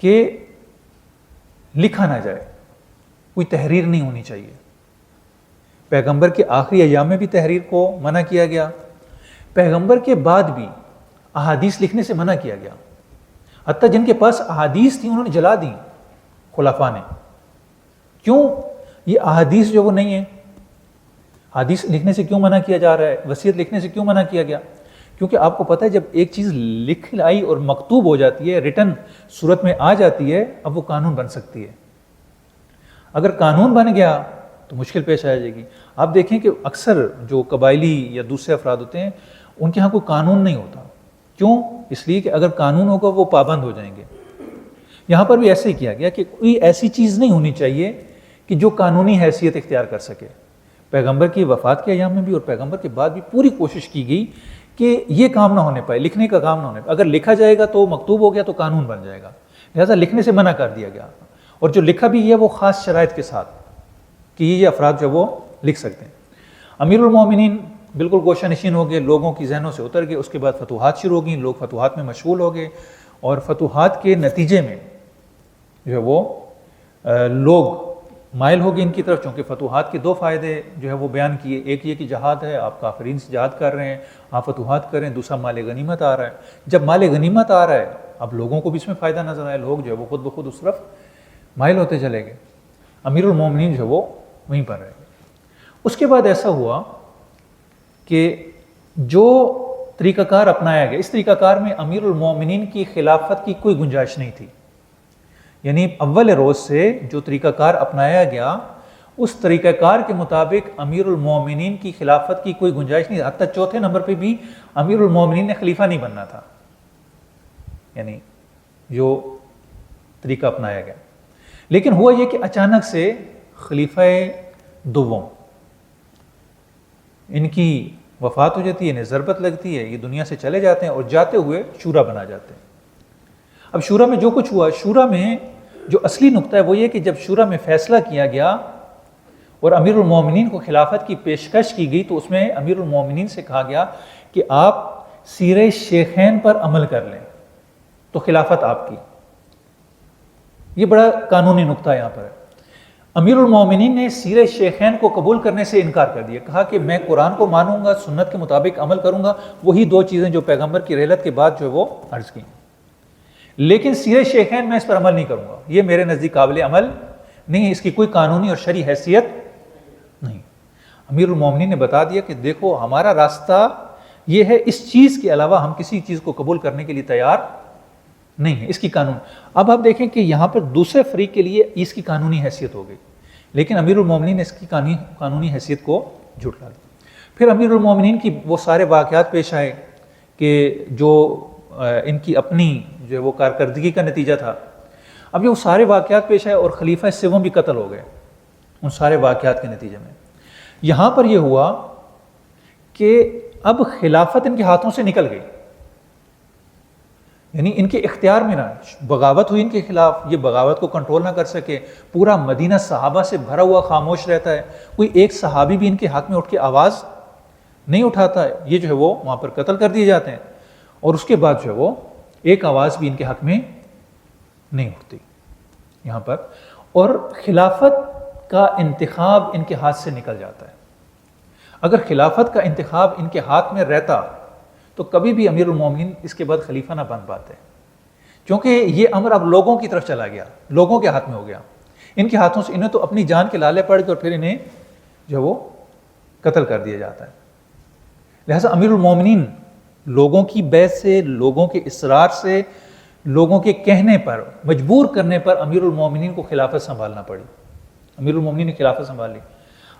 A: کہ لکھا نہ جائے، کوئی تحریر نہیں ہونی چاہیے. پیغمبر کے آخری ایام میں بھی تحریر کو منع کیا گیا، پیغمبر کے بعد بھی احادیث لکھنے سے منع کیا گیا. حتیٰ جن کے پاس احادیث تھیں انہوں نے جلا دیں خلفاء نے. کیوں؟ یہ احادیث جو وہ نہیں ہے. حدیث لکھنے سے کیوں منع کیا جا رہا ہے؟ وصیت لکھنے سے کیوں منع کیا گیا؟ کیونکہ آپ کو پتہ ہے جب ایک چیز لکھ لائی اور مکتوب ہو جاتی ہے، ریٹن صورت میں آ جاتی ہے، اب وہ قانون بن سکتی ہے. اگر قانون بن گیا تو مشکل پیش آ جائے گی. آپ دیکھیں کہ اکثر جو قبائلی یا دوسرے افراد ہوتے ہیں ان کے ہاں کوئی قانون نہیں ہوتا. کیوں؟ اس لیے کہ اگر قانون ہوگا وہ پابند ہو جائیں گے. یہاں پر بھی ایسے ہی کیا گیا کہ کوئی ایسی چیز نہیں ہونی چاہیے کہ جو قانونی حیثیت اختیار کر سکے. پیغمبر کی وفات کے ایام میں بھی اور پیغمبر کے بعد بھی پوری کوشش کی گئی کہ یہ کام نہ ہونے پائے، لکھنے کا کام نہ ہونے پائے. اگر لکھا جائے گا تو مکتوب ہو گیا تو قانون بن جائے گا، لہذا لکھنے سے منع کر دیا گیا. اور جو لکھا بھی ہے وہ خاص شرائط کے ساتھ. کہ یہ افراد جو وہ لکھ سکتے ہیں۔ امیر المومنین بالکل گوشہ نشین ہو گئے، لوگوں کی ذہنوں سے اتر گئے، اس کے بعد فتوحات شروع ہو گئیں، لوگ فتوحات میں مشغول ہو گئے، اور فتوحات کے نتیجے میں جو ہے وہ لوگ مائل ہو گئے ان کی طرف، چونکہ فتوحات کے دو فائدے جو ہے وہ بیان کیے، ایک یہ کہ جہاد ہے، آپ کافرین سے جہاد کر رہے ہیں، آپ فتوحات کر رہے ہیں، دوسرا مال غنیمت آ رہا ہے۔ جب مال غنیمت آ رہا ہے اب لوگوں کو بھی اس میں فائدہ نظر آئے، لوگ جو ہے وہ خود بخود اس طرف مائل ہوتے چلے گئے، امیر المومنین جو ہے وہ وہیں پر رہ گئے۔ اس کے بعد ایسا ہوا کہ جو طریقہ کار اپنایا گیا، اس طریقہ کار میں امیر المومنین کی خلافت کی کوئی گنجائش نہیں تھی، یعنی اول روز سے جو طریقہ کار اپنایا گیا اس طریقہ کار کے مطابق امیر المومنین کی خلافت کی کوئی گنجائش نہیں، حتیٰ چوتھے نمبر پہ بھی امیر المومنین نے خلیفہ نہیں بننا تھا، یعنی جو طریقہ اپنایا گیا۔ لیکن ہوا یہ کہ اچانک سے خلیفہ دوم ان کی وفات ہو جاتی ہے، انہیں ضربت لگتی ہے، یہ دنیا سے چلے جاتے ہیں اور جاتے ہوئے شورا بنا جاتے ہیں۔ اب شورا میں جو کچھ ہوا، شورا میں جو اصلی نقطہ ہے وہ یہ کہ جب شورا میں فیصلہ کیا گیا اور امیر المومنین کو خلافت کی پیشکش کی گئی تو اس میں امیر المومنین سے کہا گیا کہ آپ سیرہ شیخین پر عمل کر لیں تو خلافت آپ کی۔ یہ بڑا قانونی نقطہ یہاں پر ہے۔ امیر المومنین نے سیرہ شیخین کو قبول کرنے سے انکار کر دیا، کہا کہ میں قرآن کو مانوں گا، سنت کے مطابق عمل کروں گا، وہی دو چیزیں جو پیغمبر کی رحلت کے بعد جو ہے وہ عرض کی، لیکن سیرہ شیخین میں اس پر عمل نہیں کروں گا، یہ میرے نزدیک قابل عمل نہیں ہے، اس کی کوئی قانونی اور شرعی حیثیت نہیں۔ امیر المومنین نے بتا دیا کہ دیکھو ہمارا راستہ یہ ہے، اس چیز کے علاوہ ہم کسی چیز کو قبول کرنے کے لیے تیار نہیں ہے، اس کی قانون۔ اب آپ دیکھیں کہ یہاں پر دوسرے فریق کے لیے اس کی قانونی حیثیت ہو گئی، لیکن امیر المومنین نے اس کی قانونی حیثیت کو جھٹلا دیا۔ پھر امیر المومنین کی وہ سارے واقعات پیش آئے کہ جو ان کی اپنی جو ہے وہ کارکردگی کا نتیجہ تھا۔ اب یہ وہ سارے واقعات پیش آئے اور خلیفہ سوم بھی قتل ہو گئے ان سارے واقعات کے نتیجے میں۔ یہاں پر یہ ہوا کہ اب خلافت ان کے ہاتھوں سے نکل گئی، یعنی ان کے اختیار میں نہ، بغاوت ہوئی ان کے خلاف، یہ بغاوت کو کنٹرول نہ کر سکے، پورا مدینہ صحابہ سے بھرا ہوا خاموش رہتا ہے، کوئی ایک صحابی بھی ان کے حق میں اٹھ کے آواز نہیں اٹھاتا ہے، یہ جو ہے وہ وہاں پر قتل کر دیے جاتے ہیں، اور اس کے بعد جو ہے وہ ایک آواز بھی ان کے حق میں نہیں اٹھتی یہاں پر، اور خلافت کا انتخاب ان کے ہاتھ سے نکل جاتا ہے۔ اگر خلافت کا انتخاب ان کے ہاتھ میں رہتا تو کبھی بھی امیر المومنین اس کے بعد خلیفہ نہ بن پاتے، کیونکہ یہ امر اب لوگوں کی طرف چلا گیا، لوگوں کے ہاتھ میں ہو گیا، ان کے ہاتھوں سے انہیں تو اپنی جان کے لالے پڑ گئے اور پھر انہیں جو وہ قتل کر دیا جاتا ہے۔ لہٰذا امیر المومنین لوگوں کی بیعت سے، لوگوں کے اصرار سے، لوگوں کے کہنے پر، مجبور کرنے پر امیر المومنین کو خلافت سنبھالنا پڑی، امیر المومنین نے خلافت سنبھال لی۔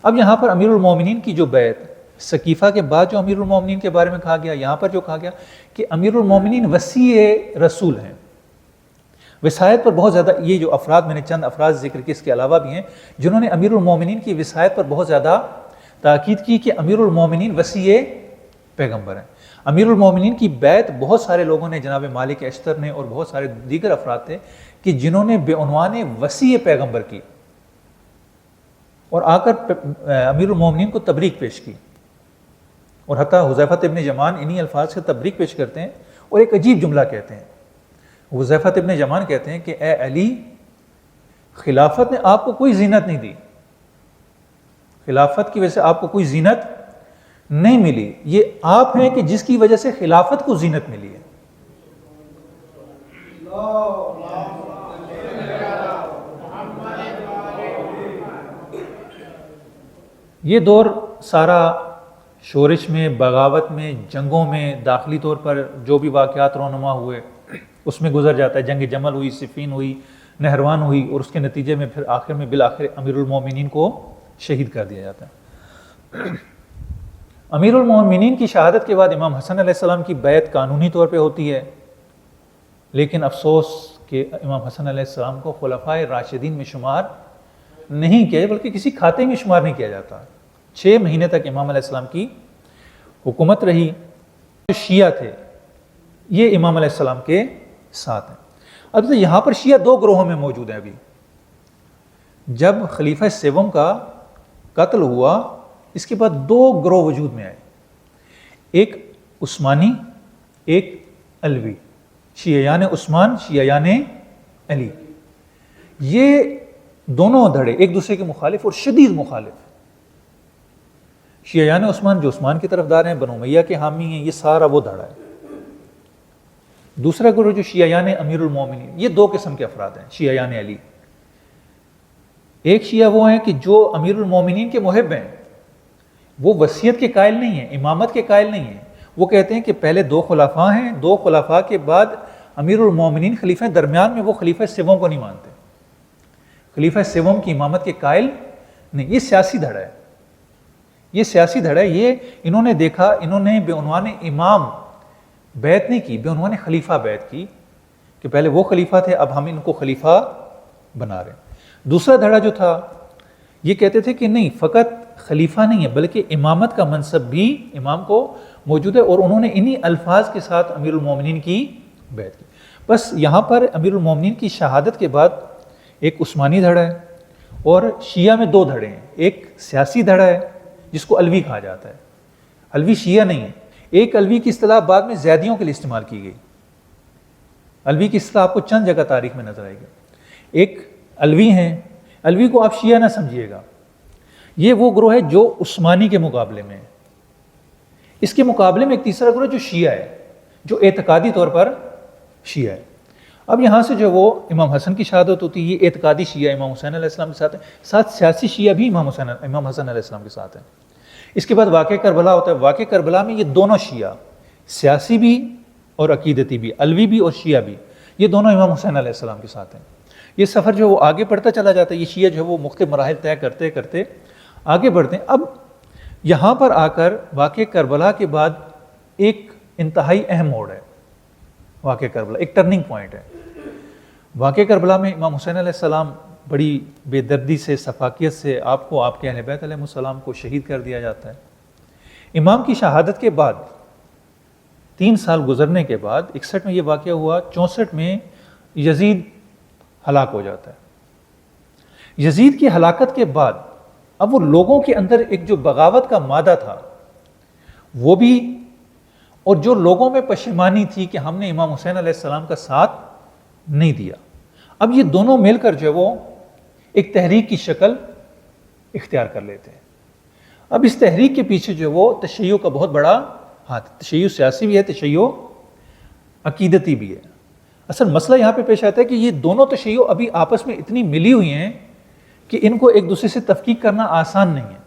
A: اب یہاں پر امیر المومنین کی جو بیعت سقیفہ کے بعد جو امیر المومنین کے بارے میں کہا گیا، یہاں پر جو کہا گیا کہ امیر المومنین وصی رسول ہیں، وصایت پر بہت زیادہ، یہ جو افراد میں نے چند افراد ذکر کی اس کے علاوہ بھی ہیں جنہوں نے امیر المومنین کی وصایت پر بہت زیادہ تاکید کی کہ امیر المومنین وصی پیغمبر ہیں۔ امیر المومنین کی بیعت بہت سارے لوگوں نے، جناب مالک اشتر نے اور بہت سارے دیگر افراد تھے کہ جنہوں نے بے عنوان وصی پیغمبر کی اور آ کر امیر المومنین کو تبریک پیش کی، اور حتیٰ حذیفہ ابن یمان انہی الفاظ سے تبریک پیش کرتے ہیں اور ایک عجیب جملہ کہتے ہیں۔ حذیفہ ابن یمان کہتے ہیں کہ اے علی، خلافت نے آپ کو کوئی زینت نہیں دی، خلافت کی وجہ سے آپ کو کوئی زینت نہیں ملی، یہ آپ ہیں کہ جس کی وجہ سے خلافت کو زینت ملی ہے۔ یہ دور سارا شورش میں، بغاوت میں، جنگوں میں، داخلی طور پر جو بھی واقعات رونما ہوئے اس میں گزر جاتا ہے۔ جنگ جمل ہوئی، صفین ہوئی، نہروان ہوئی، اور اس کے نتیجے میں پھر آخر میں بالآخر امیر المومنین کو شہید کر دیا جاتا ہے۔ امیر المومنین کی شہادت کے بعد امام حسن علیہ السلام کی بیعت قانونی طور پہ ہوتی ہے، لیکن افسوس کہ امام حسن علیہ السلام کو خلفائے راشدین میں شمار نہیں کیا، بلکہ کسی کھاتے میں شمار نہیں کیا جاتا۔ 6 مہینے تک امام علیہ السلام کی حکومت رہی۔ شیعہ تھے یہ امام علیہ السلام کے ساتھ ہیں۔ اب تو یہاں پر شیعہ 2 گروہوں میں موجود ہیں۔ ابھی جب خلیفہ سوم کا قتل ہوا، اس کے بعد دو گروہ وجود میں آئے، ایک عثمانی، ایک علوی، شیعیان عثمان، شیعیان علی۔ یہ دونوں دھڑے ایک دوسرے کے مخالف اور شدید مخالف۔ شیعیان عثمان جو عثمان کی طرفدار ہیں، بنو امیہ کے حامی ہیں، یہ سارا وہ دھڑا ہے۔ دوسرا گروہ جو شیعیان امیر المومنین، یہ دو قسم کے افراد ہیں شیعیان علی۔ ایک شیعہ وہ ہیں کہ جو امیر المومنین کے محب ہیں، وہ وصیت کے قائل نہیں ہیں، امامت کے قائل نہیں ہیں، وہ کہتے ہیں کہ پہلے دو خلفاء ہیں، دو خلفاء کے بعد امیر المومنین خلیفہ ہیں، درمیان میں وہ خلیفہ سوم کو نہیں مانتے، خلیفہ سوم کی امامت کے قائل نہیں۔ یہ سیاسی دھڑا ہے، یہ سیاسی دھڑا ہے۔ یہ انہوں نے دیکھا، انہوں نے بے عنوان امام بیعت نہیں کی، بے عنوان خلیفہ بیعت کی، کہ پہلے وہ خلیفہ تھے، اب ہم ان کو خلیفہ بنا رہے ہیں۔ دوسرا دھڑا جو تھا، یہ کہتے تھے کہ نہیں، فقط خلیفہ نہیں ہے بلکہ امامت کا منصب بھی امام کو موجود ہے، اور انہوں نے انہی الفاظ کے ساتھ امیر المومنین کی بیعت کی۔ بس یہاں پر امیر المومنین کی شہادت کے بعد ایک عثمانی دھڑا ہے، اور شیعہ میں دو دھڑے ہیں، ایک سیاسی دھڑا ہے جس کو علوی کہا جاتا ہے، علوی شیعہ نہیں ہے۔ ایک علوی کی اصطلاح بعد میں زیدیوں کے لیے استعمال کی گئی، علوی کی اصطلاح آپ کو چند جگہ تاریخ میں نظر آئے گی۔ ایک علوی ہیں، علوی کو آپ شیعہ نہ سمجھیے گا، یہ وہ گروہ ہے جو عثمانی کے مقابلے میں ہے۔ اس کے مقابلے میں ایک تیسرا گروہ جو شیعہ ہے، جو اعتقادی طور پر شیعہ ہے۔ اب یہاں سے جو وہ امام حسن کی شہادت ہوتی ہے، یہ اعتقادی شیعہ امام حسین علیہ السلام کے ساتھ ہے، ساتھ سیاسی شیعہ بھی امام حسن علیہ السلام کے ساتھ ہیں۔ اس کے بعد واقعہ کربلا ہوتا ہے، واقعہ کربلا میں یہ دونوں شیعہ، سیاسی بھی اور عقیدتی بھی، علوی بھی اور شیعہ بھی، یہ دونوں امام حسین علیہ السلام کے ساتھ ہیں۔ یہ سفر جو وہ آگے بڑھتا چلا جاتا ہے، یہ شیعہ جو وہ مختلف مراحل طے کرتے کرتے آگے بڑھتے ہیں۔ اب یہاں پر آ کر واقعہ کربلا کے بعد ایک انتہائی اہم موڑ ہے، واقعہ کربلا ایک ٹرننگ پوائنٹ ہے۔ واقعہ کربلا میں امام حسین علیہ السلام بڑی بے دردی سے، شفاقیت سے آپ کو، آپ کے اہل بیت علیہ السلام کو شہید کر دیا جاتا ہے۔ امام کی شہادت کے بعد 3 سال گزرنے کے بعد 61 میں یہ واقعہ ہوا، 64 میں یزید ہلاک ہو جاتا ہے۔ یزید کی ہلاکت کے بعد اب وہ لوگوں کے اندر ایک جو بغاوت کا مادہ تھا وہ بھی، اور جو لوگوں میں پشیمانی تھی کہ ہم نے امام حسین علیہ السلام کا ساتھ نہیں دیا، اب یہ دونوں مل کر جو وہ ایک تحریک کی شکل اختیار کر لیتے ہیں۔ اب اس تحریک کے پیچھے جو وہ تشیع کا بہت بڑا ہاتھ، تشیع سیاسی بھی ہے، تشیع عقیدتی بھی ہے۔ اصل مسئلہ یہاں پہ پیش آتا ہے کہ یہ دونوں تشیع ابھی آپس میں اتنی ملی ہوئی ہیں کہ ان کو ایک دوسرے سے تفکیک کرنا آسان نہیں ہے۔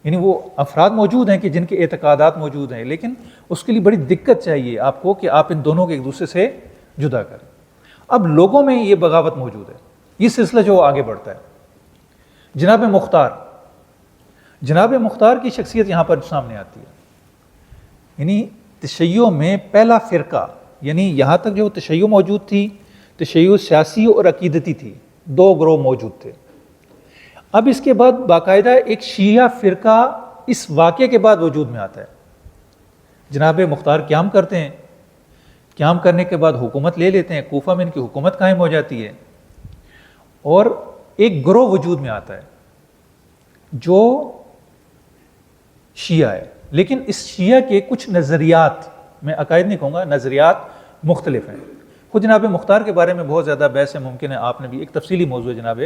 A: یعنی وہ افراد موجود ہیں کہ جن کے اعتقادات موجود ہیں، لیکن اس کے لیے بڑی دقت چاہیے آپ کو کہ آپ ان دونوں کو ایک دوسرے سے جدا کریں۔ اب لوگوں میں یہ بغاوت موجود ہے، یہ سلسلہ جو آگے بڑھتا ہے۔ جناب مختار کی شخصیت یہاں پر سامنے آتی ہے۔ یعنی تشیع میں پہلا فرقہ، یعنی یہاں تک جو تشیع موجود تھی، تشیع سیاسی اور عقیدتی تھی، 2 گروہ موجود تھے۔ اب اس کے بعد باقاعدہ ایک شیعہ فرقہ اس واقعے کے بعد وجود میں آتا ہے۔ جناب مختار قیام کرتے ہیں، قیام کرنے کے بعد حکومت لے لیتے ہیں، کوفہ میں ان کی حکومت قائم ہو جاتی ہے، اور ایک گروہ وجود میں آتا ہے جو شیعہ ہے۔ لیکن اس شیعہ کے کچھ نظریات، میں عقائد نہیں کہوں گا، نظریات مختلف ہیں۔ خود جناب مختار کے بارے میں بہت زیادہ بحث ہے، ممکن ہے آپ نے بھی، ایک تفصیلی موضوع ہے جناب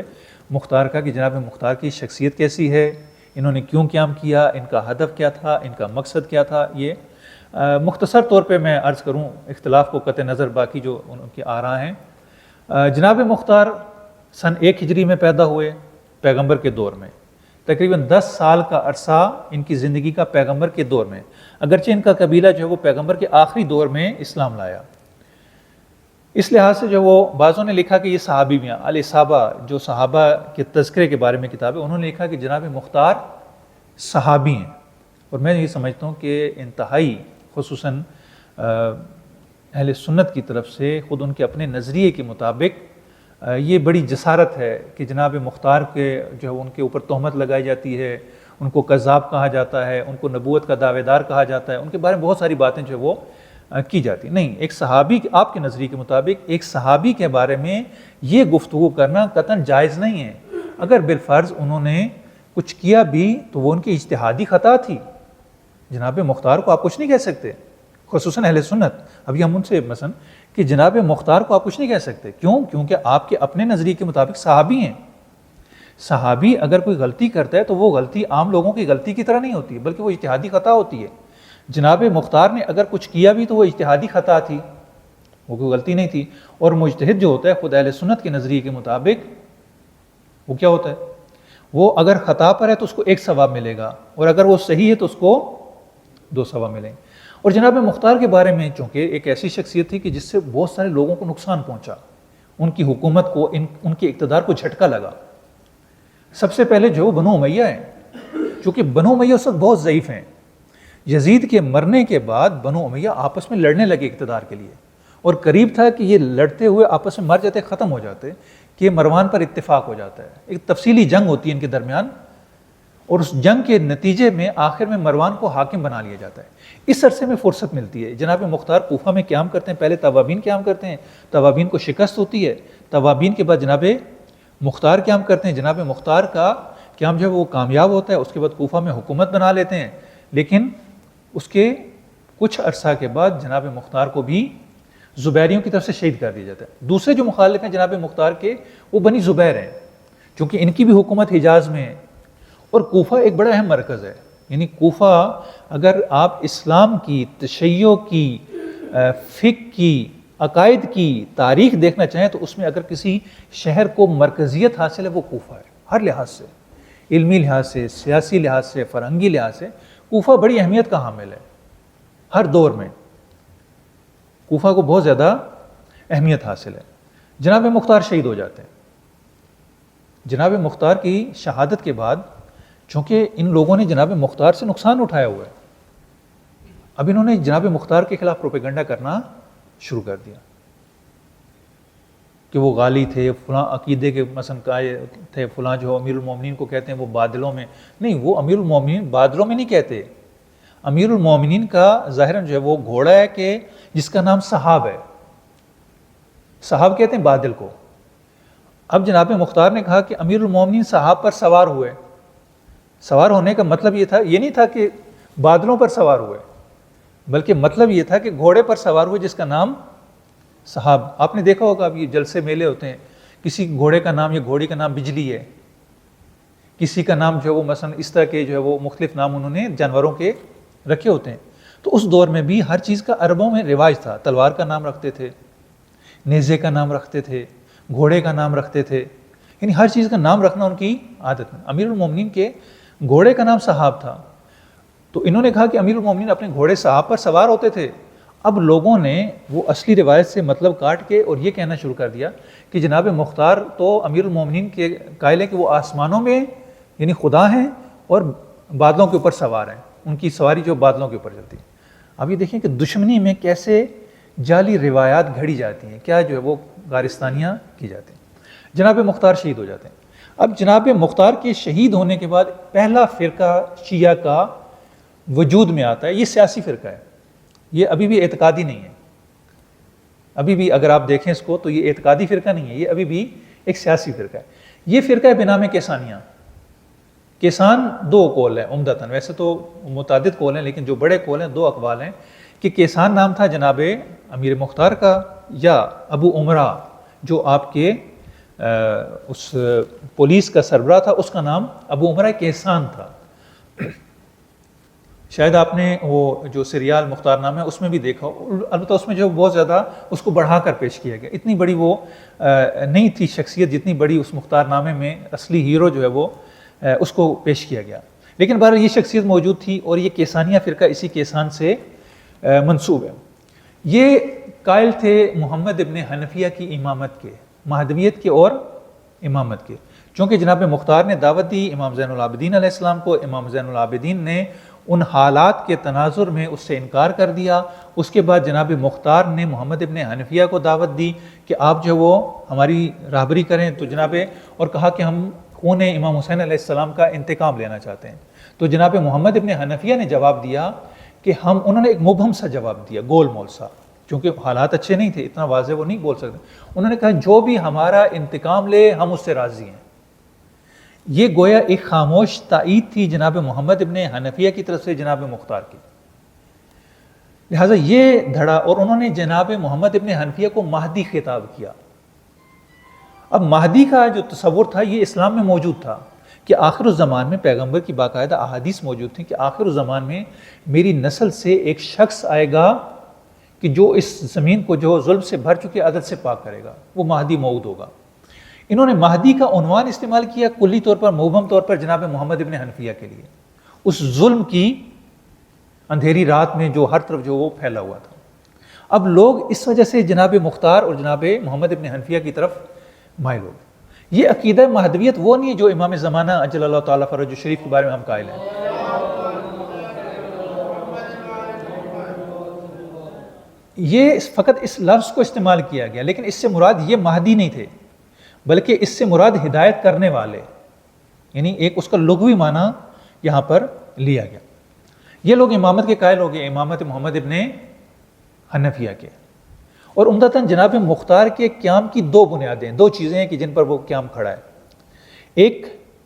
A: مختار کا، کہ جناب مختار کی شخصیت کیسی ہے، انہوں نے کیوں قیام کیا، ان کا ہدف کیا تھا، ان کا مقصد کیا تھا۔ یہ مختصر طور پہ میں عرض کروں، اختلاف کو قطع نظر باقی جو ان کے آراء ہیں۔ جناب مختار سن 1 ہجری میں پیدا ہوئے، پیغمبر کے دور میں، تقریباً 10 سال کا عرصہ ان کی زندگی کا پیغمبر کے دور میں، اگرچہ ان کا قبیلہ جو ہے وہ پیغمبر کے آخری دور میں اسلام لایا۔ اس لحاظ سے جو وہ بعضوں نے لکھا کہ یہ صحابی بھی ہیں، الاصابہ جو صحابہ کے تذکرے کے بارے میں کتاب ہے، انہوں نے لکھا کہ جناب مختار صحابی ہیں، اور میں یہ سمجھتا ہوں کہ انتہائی خصوصاً اہل سنت کی طرف سے خود ان کے اپنے نظریے کے مطابق یہ بڑی جسارت ہے کہ جناب مختار کے جو ہے ان کے اوپر تہمت لگائی جاتی ہے، ان کو کذاب کہا جاتا ہے، ان کو نبوت کا دعوے دار کہا جاتا ہے، ان کے بارے میں بہت ساری باتیں جو ہے وہ کی جاتی ہیں۔ نہیں، ایک صحابی، آپ کے نظریے کے مطابق ایک صحابی کے بارے میں یہ گفتگو کرنا قطعاً جائز نہیں ہے۔ اگر بالفرض انہوں نے کچھ کیا بھی تو وہ ان کی اجتہادی خطا تھی. جناب مختار کو آپ کچھ نہیں کہہ سکتے, خصوصاً اہل سنت. ابھی ہم ان سے مثلا کہ جناب مختار کو آپ کچھ نہیں کہہ سکتے. کیوں؟ کیونکہ آپ کے اپنے نظریے کے مطابق صحابی ہیں. صحابی اگر کوئی غلطی کرتا ہے تو وہ غلطی عام لوگوں کی غلطی کی طرح نہیں ہوتی, بلکہ وہ اجتہادی خطا ہوتی ہے. جناب مختار نے اگر کچھ کیا بھی تو وہ اجتہادی خطا تھی, وہ کوئی غلطی نہیں تھی. اور مجتہد جو ہوتا ہے خود اہل سنت کے نظریے کے مطابق وہ کیا ہوتا ہے, وہ اگر خطا پر ہے تو اس کو 1 ثواب ملے گا, اور اگر وہ صحیح ہے تو اس کو 2 ثواب ملیں. اور جناب مختار کے بارے میں چونکہ ایک ایسی شخصیت تھی کہ جس سے بہت سارے لوگوں کو نقصان پہنچا, ان کی حکومت کو, ان کے اقتدار کو جھٹکا لگا. سب سے پہلے جو بنو امیہ ہیں, چونکہ بنو امیہ اس وقت بہت ضعیف ہیں. یزید کے مرنے کے بعد بنو امیہ آپس میں لڑنے لگے اقتدار کے لیے, اور قریب تھا کہ یہ لڑتے ہوئے آپس میں مر جاتے, ختم ہو جاتے, کہ مروان پر اتفاق ہو جاتا ہے. ایک تفصیلی جنگ ہوتی ہے ان کے درمیان, اور اس جنگ کے نتیجے میں آخر میں مروان کو حاکم بنا لیا جاتا ہے. اس عرصے میں فرصت ملتی ہے. جناب مختار کوفہ میں قیام کرتے ہیں, پہلے توابین قیام کرتے ہیں, توابین کو شکست ہوتی ہے. توابین کے بعد جناب مختار قیام کرتے ہیں. جناب مختار کا قیام جو ہے وہ کامیاب ہوتا ہے. اس کے بعد کوفہ میں حکومت بنا لیتے ہیں, لیکن اس کے کچھ عرصہ کے بعد جناب مختار کو بھی زبیریوں کی طرف سے شہید کر دیا جاتا ہے. دوسرے جو مخالف ہیں جناب مختار کے وہ بنی زبیر ہیں, چونکہ ان کی بھی حکومت حجاز میں ہے, اور کوفہ ایک بڑا اہم مرکز ہے. یعنی کوفہ اگر آپ اسلام کی, تشیع کی, فقہ کی, عقائد کی تاریخ دیکھنا چاہیں تو اس میں اگر کسی شہر کو مرکزیت حاصل ہے وہ کوفہ ہے. ہر لحاظ سے, علمی لحاظ سے, سیاسی لحاظ سے, فرہنگی لحاظ سے کوفہ بڑی اہمیت کا حامل ہے. ہر دور میں کوفہ کو بہت زیادہ اہمیت حاصل ہے. جناب مختار شہید ہو جاتے ہیں. جناب مختار کی شہادت کے بعد چونکہ ان لوگوں نے جناب مختار سے نقصان اٹھایا ہوا ہے, اب انہوں نے جناب مختار کے خلاف پروپیگنڈا کرنا شروع کر دیا کہ وہ غالی تھے, فلاں عقیدے کے مثلا قائل تھے, فلاں جو امیر المومنین کو کہتے ہیں وہ بادلوں میں نہیں, وہ امیر المومنین بادلوں میں نہیں کہتے. امیر المومنین کا ظاہراً جو ہے وہ گھوڑا ہے کہ جس کا نام صحاب ہے, صحاب کہتے ہیں بادل کو. اب جناب مختار نے کہا کہ امیر المومنین صحاب پر سوار ہوئے. سوار ہونے کا مطلب یہ تھا, یہ نہیں تھا کہ بادلوں پر سوار ہوئے, بلکہ مطلب یہ تھا کہ گھوڑے پر سوار ہوئے جس کا نام صحاب. آپ نے دیکھا ہوگا اب یہ جلسے میلے ہوتے ہیں, کسی گھوڑے کا نام یا گھوڑی کا نام بجلی ہے, کسی کا نام جو ہے وہ مثلا اس طرح کے جو ہے وہ مختلف نام انہوں نے جانوروں کے رکھے ہوتے ہیں. تو اس دور میں بھی ہر چیز کا عربوں میں رواج تھا. تلوار کا نام رکھتے تھے, نیزے کا نام رکھتے تھے, گھوڑے کا نام رکھتے تھے, یعنی ہر چیز کا نام رکھنا ان کی عادت میں. امیر المومنین کے گھوڑے کا نام صحاب تھا, تو انہوں نے کہا کہ امیر المومنین اپنے گھوڑے صحاب پر سوار ہوتے تھے. اب لوگوں نے وہ اصلی روایت سے مطلب کاٹ کے اور یہ کہنا شروع کر دیا کہ جناب مختار تو امیر المومنین کے قائل ہے کہ وہ آسمانوں میں یعنی خدا ہیں اور بادلوں کے اوپر سوار ہیں, ان کی سواری جو بادلوں کے اوپر چلتی ہے. اب یہ دیکھیں کہ دشمنی میں کیسے جعلی روایات گھڑی جاتی ہیں, کیا جو ہے وہ غارستانیاں کی جاتی ہیں. جناب مختار شہید ہو جاتے ہیں. اب جناب مختار کے شہید ہونے کے بعد پہلا فرقہ شیعہ کا وجود میں آتا ہے. یہ سیاسی فرقہ ہے, یہ ابھی بھی اعتقادی نہیں ہے. ابھی بھی اگر آپ دیکھیں اس کو تو یہ اعتقادی فرقہ نہیں ہے, یہ ابھی بھی ایک سیاسی فرقہ ہے. یہ فرقہ ہے بنام کیسانیہ. کیسان 2 قول ہیں عمدتاً, ویسے تو متعدد قول ہیں لیکن جو بڑے قول ہیں 2 اقوال ہیں کہ کیسان نام تھا جناب امیر مختار کا, یا ابو عمرہ جو آپ کے اس پولیس کا سربراہ تھا اس کا نام ابو عمرہ کیسان تھا. شاید آپ نے وہ جو سریال مختار نام ہے اس میں بھی دیکھا, البتہ اس میں جو بہت زیادہ اس کو بڑھا کر پیش کیا گیا. اتنی بڑی وہ نہیں تھی شخصیت جتنی بڑی اس مختار نامے میں اصلی ہیرو جو ہے وہ اس کو پیش کیا گیا. لیکن بہرحال یہ شخصیت موجود تھی, اور یہ کیسانیہ فرقہ اسی کیسان سے منسوب ہے. یہ قائل تھے محمد ابن حنفیہ کی امامت کے, مہدویت کے اور امامت کے. چونکہ جناب مختار نے دعوت دی امام زین العابدین علیہ السلام کو, امام زین العابدین نے ان حالات کے تناظر میں اس سے انکار کر دیا. اس کے بعد جناب مختار نے محمد ابن حنفیہ کو دعوت دی کہ آپ جو وہ ہماری راہبری کریں, تو جناب اور کہا کہ ہم خون امام حسین علیہ السلام کا انتقام لینا چاہتے ہیں. تو جناب محمد ابن حنفیہ نے جواب دیا کہ انہوں نے ایک مبہم سا جواب دیا, گول مول سا, چونکہ حالات اچھے نہیں تھے, اتنا واضح وہ نہیں بول سکتے. انہوں نے کہا جو بھی ہمارا انتقام لے ہم اس سے راضی ہیں. یہ گویا ایک خاموش تائید تھی جناب محمد ابن حنفیہ کی طرف سے جناب مختار کی. لہٰذا یہ دھڑا، اور انہوں نے جناب محمد ابن حنفیہ کو مہدی خطاب کیا. اب مہدی کا جو تصور تھا یہ اسلام میں موجود تھا کہ آخر الزمان میں پیغمبر کی باقاعدہ احادیث موجود تھیں کہ آخر الزمان میں میری نسل سے ایک شخص آئے گا کہ جو اس زمین کو جو ظلم سے بھر چکے عدد سے پاک کرے گا، وہ مہدی موعود ہوگا. انہوں نے مہدی کا عنوان استعمال کیا کلی طور پر، مبہم طور پر جناب محمد ابن حنفیہ کے لیے، اس ظلم کی اندھیری رات میں جو ہر طرف جو وہ پھیلا ہوا تھا. اب لوگ اس وجہ سے جناب مختار اور جناب محمد ابن حنفیہ کی طرف مائل ہو گئے. یہ عقیدہ مہدویت وہ نہیں ہے جو امام زمانہ اجل اللہ تعالیٰ فرجہ شریف کے بارے میں ہم قائل ہیں. یہ فقط اس لفظ کو استعمال کیا گیا، لیکن اس سے مراد یہ مہدی نہیں تھے، بلکہ اس سے مراد ہدایت کرنے والے، یعنی ایک اس کا لغوی معنی یہاں پر لیا گیا. یہ لوگ امامت کے قائل ہو گئے، امامت محمد ابن حنفیہ کے. اور عمدتاً جناب مختار کے قیام کی دو بنیادیں، دو چیزیں ہیں کہ جن پر وہ قیام کھڑا ہے. ایک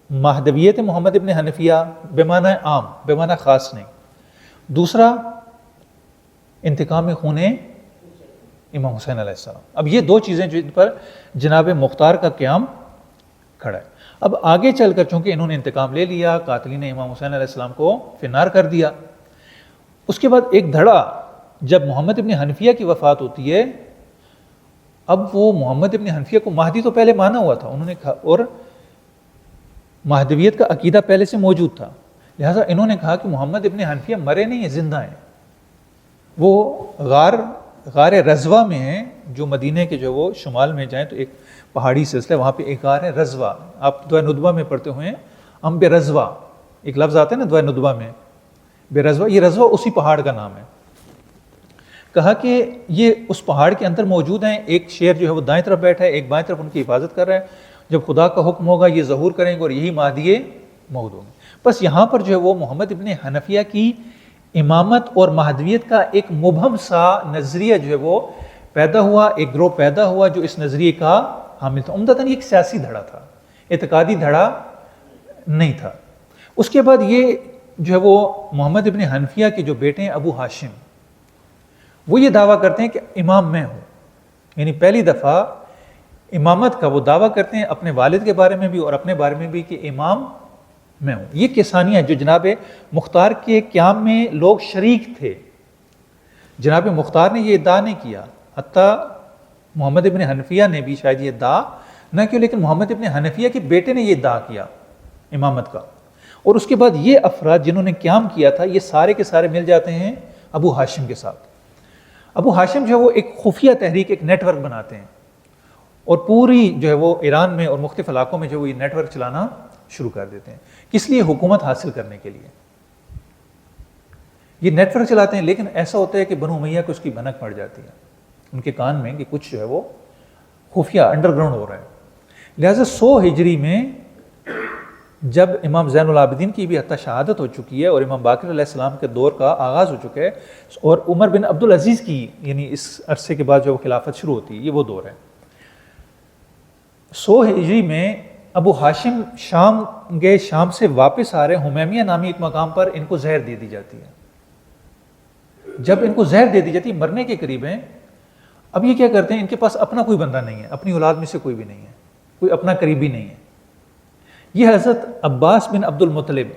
A: مہدویت محمد ابن حنفیہ بمعنی عام، بمعنی خاص نہیں. دوسرا انتقام خون امام حسین علیہ السلام. اب یہ دو چیزیں جن پر جناب مختار کا قیام کھڑا ہے. اب آگے چل کر چونکہ انہوں نے انتقام لے لیا، قاتلین امام حسین علیہ السلام کو فنار کر دیا. اس کے بعد ایک دھڑا جب محمد ابن حنفیہ کی وفات ہوتی ہے، اب وہ محمد ابن حنفیہ کو مہدی تو پہلے مانا ہوا تھا انہوں نے کہا، اور مہدویت کا عقیدہ پہلے سے موجود تھا. لہٰذا انہوں نے کہا کہ محمد ابن حنفیہ مرے نہیں ہیں، زندہ ہیں. وہ غار رضوہ میں ہیں، جو مدینہ کے جو وہ شمال میں جائیں تو ایک پہاڑی سلسلہ، وہاں پہ ایک غار ہے رضوہ. آپ دعائے ندبہ میں پڑھتے ہوئے ہیں ام بے رضوہ، ایک لفظ آتا ہے نا دعائے ندبہ میں، بے رضوہ. یہ رضوہ اسی پہاڑ کا نام ہے. کہا کہ یہ اس پہاڑ کے اندر موجود ہیں، ایک شیر جو ہے وہ دائیں طرف بیٹھا ہے، ایک بائیں طرف ان کی حفاظت کر رہا ہے. جب خدا کا حکم ہوگا یہ ظہور کریں گے اور یہی مہدی موعود ہوں گے. بس یہاں پر جو ہے وہ محمد ابن حنفیہ کی امامت اور مہدویت کا ایک مبہم سا نظریہ جو ہے وہ پیدا ہوا، ایک گروہ پیدا ہوا جو اس نظریے کا حامل تھا. عمدتاً یہ ایک سیاسی دھڑا تھا، اعتقادی دھڑا نہیں تھا. اس کے بعد یہ جو ہے وہ محمد ابن حنفیہ کے جو بیٹے ہیں ابو ہاشم، وہ یہ دعویٰ کرتے ہیں کہ امام میں ہوں. یعنی پہلی دفعہ امامت کا وہ دعویٰ کرتے ہیں اپنے والد کے بارے میں بھی اور اپنے بارے میں بھی کہ امام میں ہوں. یہ کسانیہ جو جناب مختار کے قیام میں لوگ شریک تھے. جناب مختار نے یہ ادعا نہیں کیا، حتیٰ محمد ابن حنفیہ نے بھی شاید یہ ادعا نہ کیوں، لیکن محمد ابن حنفیہ کے بیٹے نے یہ ادعا کیا امامت کا. اور اس کے بعد یہ افراد جنہوں نے قیام کیا تھا یہ سارے کے سارے مل جاتے ہیں ابو ہاشم کے ساتھ. ابو ہاشم جو ہے وہ ایک خفیہ تحریک، ایک نیٹ ورک بناتے ہیں اور پوری جو ہے وہ ایران میں اور مختلف علاقوں میں جو وہ یہ نیٹ ورک چلانا شروع کر دیتے ہیں. کس لیے؟ حکومت حاصل کرنے کے لیے یہ نیٹ ورک چلاتے ہیں. لیکن ایسا ہوتا ہے کہ بنو امیہ کو اس کی بھنک پڑ جاتی ہے ان کے کان میں کہ کچھ جو ہے وہ خفیہ انڈر گراؤنڈ ہو رہا ہے. لہٰذا 100 ہجری میں جب امام زین العابدین کی بھی حتیٰ شہادت ہو چکی ہے اور امام باقر علیہ السلام کے دور کا آغاز ہو چکا ہے اور عمر بن عبدالعزیز کی یعنی اس عرصے کے بعد جو خلافت شروع ہوتی ہے، یہ وہ دور ہے. 100 ہجری میں ابو ہاشم شام گئے، شام سے واپس آ رہے، حمیمیہ نامی ایک مقام پر ان کو زہر دے دی جاتی ہے. جب ان کو زہر دے دی جاتی ہے، مرنے کے قریب ہیں. اب یہ کیا کرتے ہیں، ان کے پاس اپنا کوئی بندہ نہیں ہے، اپنی اولاد میں سے کوئی بھی نہیں ہے، کوئی اپنا قریبی نہیں ہے. یہ حضرت عباس بن عبد المطلب،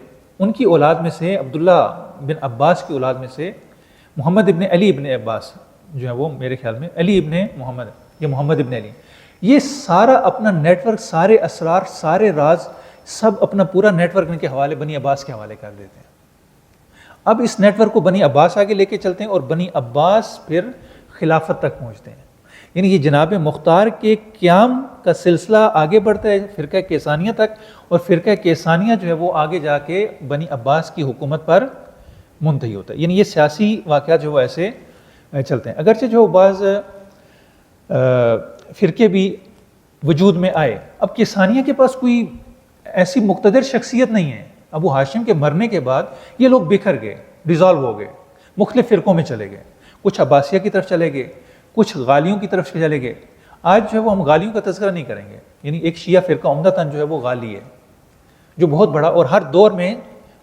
A: ان کی اولاد میں سے عبداللہ بن عباس کی اولاد میں سے محمد ابن علی ابن عباس جو ہے وہ میرے خیال میں علی ابن محمد یا محمد ابن علی، یہ سارا اپنا نیٹ ورک، سارے اسرار، سارے راز، سب اپنا پورا نیٹ ورک ان کے حوالے بنی عباس کے حوالے کر دیتے ہیں. اب اس نیٹ ورک کو بنی عباس آگے لے کے چلتے ہیں اور بنی عباس پھر خلافت تک پہنچتے ہیں. یعنی یہ جناب مختار کے قیام کا سلسلہ آگے بڑھتا ہے فرقہ کیسانیہ تک، اور فرقہ کیسانیہ جو ہے وہ آگے جا کے بنی عباس کی حکومت پر منتہی ہوتا ہے. یعنی یہ سیاسی واقعات جو وہ ایسے چلتے ہیں. اگرچہ جو بعض فرقے بھی وجود میں آئے، اب کیسانیہ کے پاس کوئی ایسی مقتدر شخصیت نہیں ہے. ابو ہاشم کے مرنے کے بعد یہ لوگ بکھر گئے، ڈیزالو ہو گئے، مختلف فرقوں میں چلے گئے. کچھ عباسیہ کی طرف چلے گئے، کچھ غالیوں کی طرف چلے گئے. آج جو ہے وہ ہم غالیوں کا تذکرہ نہیں کریں گے. یعنی ایک شیعہ فرقہ عمدتاً جو ہے وہ غالی ہے، جو بہت بڑا اور ہر دور میں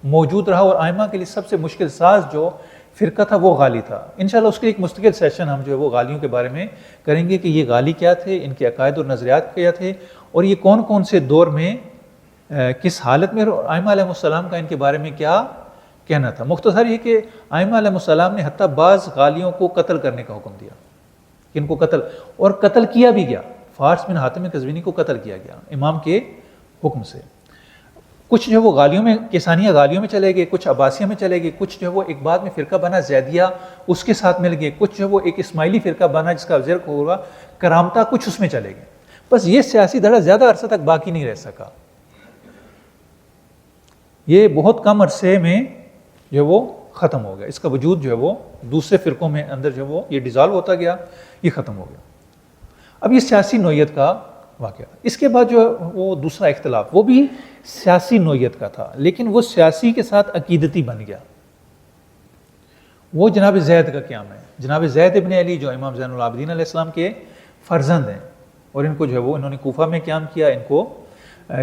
A: موجود رہا، اور ائمہ کے لیے سب سے مشکل ساز جو فرقہ تھا وہ غالی تھا۔ انشاءاللہ اس کے ایک مستقل سیشن ہم جو ہے وہ غالیوں کے بارے میں کریں گے کہ یہ غالی کیا تھے، ان کے عقائد اور نظریات کیا تھے، اور یہ کون کون سے دور میں کس حالت میں، ائمہ علیہ السلام کا ان کے بارے میں کیا کہنا تھا۔ مختصر یہ کہ ائمہ علیہ السلام نے حتیٰ بعض غالیوں کو قتل کرنے کا حکم دیا، ان کو قتل، اور قتل کیا بھی گیا۔ فارس بن حاتم قزوینی کو قتل کیا گیا امام کے حکم سے۔ کچھ جو وہ غالیوں میں، کسانیہ غالیوں میں چلے گئے، کچھ عباسیہ میں چلے گئے، کچھ جو وہ ایک بعد میں فرقہ بنا زیدیہ اس کے ساتھ مل گئے، کچھ جو وہ ایک اسماعیلی فرقہ بنا جس کا ذکر ہوگا کرامتہ، کچھ اس میں چلے گئے۔ بس یہ سیاسی دھڑا زیادہ عرصہ تک باقی نہیں رہ سکا، یہ بہت کم عرصے میں جو وہ ختم ہو گیا، اس کا وجود جو ہے وہ دوسرے فرقوں میں اندر جو وہ یہ ڈیزالو ہوتا گیا، یہ ختم ہو گیا۔ اب یہ سیاسی نوعیت کا واقعہ۔ اس کے بعد جو وہ دوسرا اختلاف وہ بھی سیاسی نوعیت کا تھا، لیکن وہ سیاسی کے ساتھ عقیدتی بن گیا۔ وہ جناب زید کا قیام ہے۔ جناب زید ابن علی جو امام زین العابدین علیہ السلام کے فرزند ہیں، اور ان کو جو ہے وہ انہوں نے کوفہ میں قیام کیا، ان کو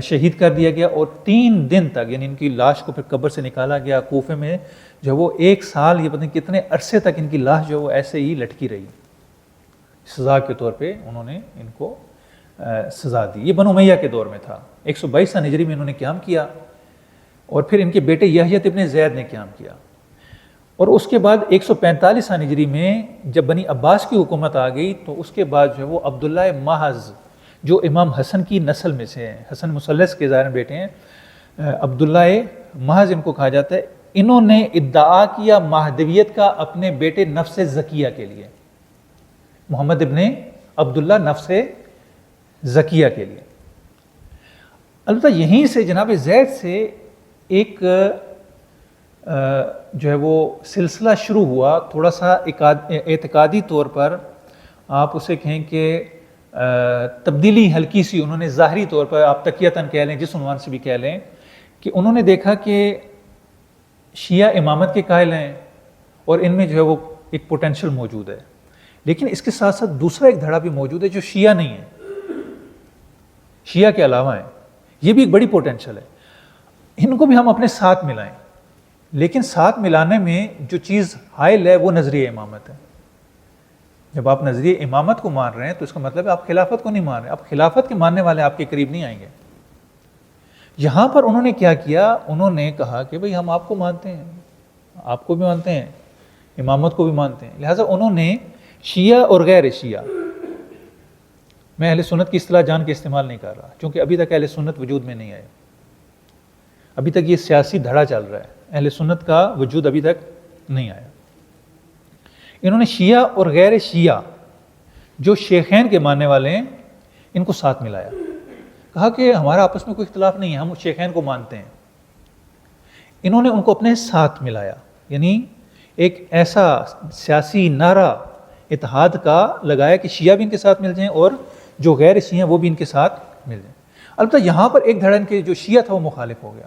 A: شہید کر دیا گیا، اور 3 دن تک یعنی ان کی لاش کو پھر قبر سے نکالا گیا کوفے میں، جو وہ 1 سال یہ پتہ نہیں کتنے عرصے تک ان کی لاش جو وہ ایسے ہی لٹکی رہی، سزا کے طور پہ انہوں نے ان کو سزا دی۔ یہ بنو امیہ کے دور میں تھا، 122 ہجری میں انہوں نے قیام کیا، اور پھر ان کے بیٹے یحییٰ ابن زید نے قیام کیا، اور اس کے بعد 145 ہجری میں جب بنی عباس کی حکومت آ گئی تو اس کے بعد جو وہ عبداللہ محض جو امام حسن کی نسل میں سے ہیں، حسن مثلث کے ظاہر بیٹے ہیں، عبداللہ محض ان کو کہا جاتا ہے، انہوں نے ادعا کیا مہدویت کا اپنے بیٹے نفس زکیہ کے لیے، محمد ابن عبداللہ نفس زکیہ کے لیے۔ البتہ یہیں سے جناب زید سے ایک جو ہے وہ سلسلہ شروع ہوا، تھوڑا سا اعتقادی طور پر آپ اسے کہیں کہ تبدیلی ہلکی سی انہوں نے ظاہری طور پر، آپ تقیتاً کہہ لیں، جس عنوان سے بھی کہہ لیں، کہ انہوں نے دیکھا کہ شیعہ امامت کے قائل ہیں اور ان میں جو ہے وہ ایک پوٹینشل موجود ہے، لیکن اس کے ساتھ ساتھ دوسرا ایک دھڑا بھی موجود ہے جو شیعہ نہیں ہے، شیعہ کے علاوہ ہیں، یہ بھی ایک بڑی پوٹینشل ہے، ان کو بھی ہم اپنے ساتھ ملائیں، لیکن ساتھ ملانے میں جو چیز حائل ہے وہ نظریہ امامت ہے۔ جب آپ نظریہ امامت کو مان رہے ہیں تو اس کا مطلب ہے آپ خلافت کو نہیں مان رہے، آپ خلافت کے ماننے والے آپ کے قریب نہیں آئیں گے۔ یہاں پر انہوں نے کیا کیا، انہوں نے کہا کہ بھئی ہم آپ کو مانتے ہیں، آپ کو بھی مانتے ہیں، امامت کو بھی مانتے ہیں، لہٰذا انہوں نے شیعہ اور غیر شیعہ، میں اہل سنت کی اصطلاح جان کے استعمال نہیں کر رہا کیونکہ ابھی تک اہل سنت وجود میں نہیں آئے، ابھی تک یہ سیاسی دھڑا چل رہا ہے، اہل سنت کا وجود ابھی تک نہیں آیا۔ انہوں نے شیعہ اور غیر شیعہ جو شیخین کے ماننے والے ہیں ان کو ساتھ ملایا، کہا کہ ہمارا آپس میں کوئی اختلاف نہیں ہے، ہم شیخین کو مانتے ہیں۔ انہوں نے ان کو اپنے ساتھ ملایا، یعنی ایک ایسا سیاسی نعرہ اتحاد کا لگایا کہ شیعہ بھی ان کے ساتھ مل جائیں اور جو غیر شیعہ ہیں وہ بھی ان کے ساتھ مل جائیں۔ البتہ یہاں پر ایک دھڑا ان کے جو شیعہ تھا وہ مخالف ہو گیا،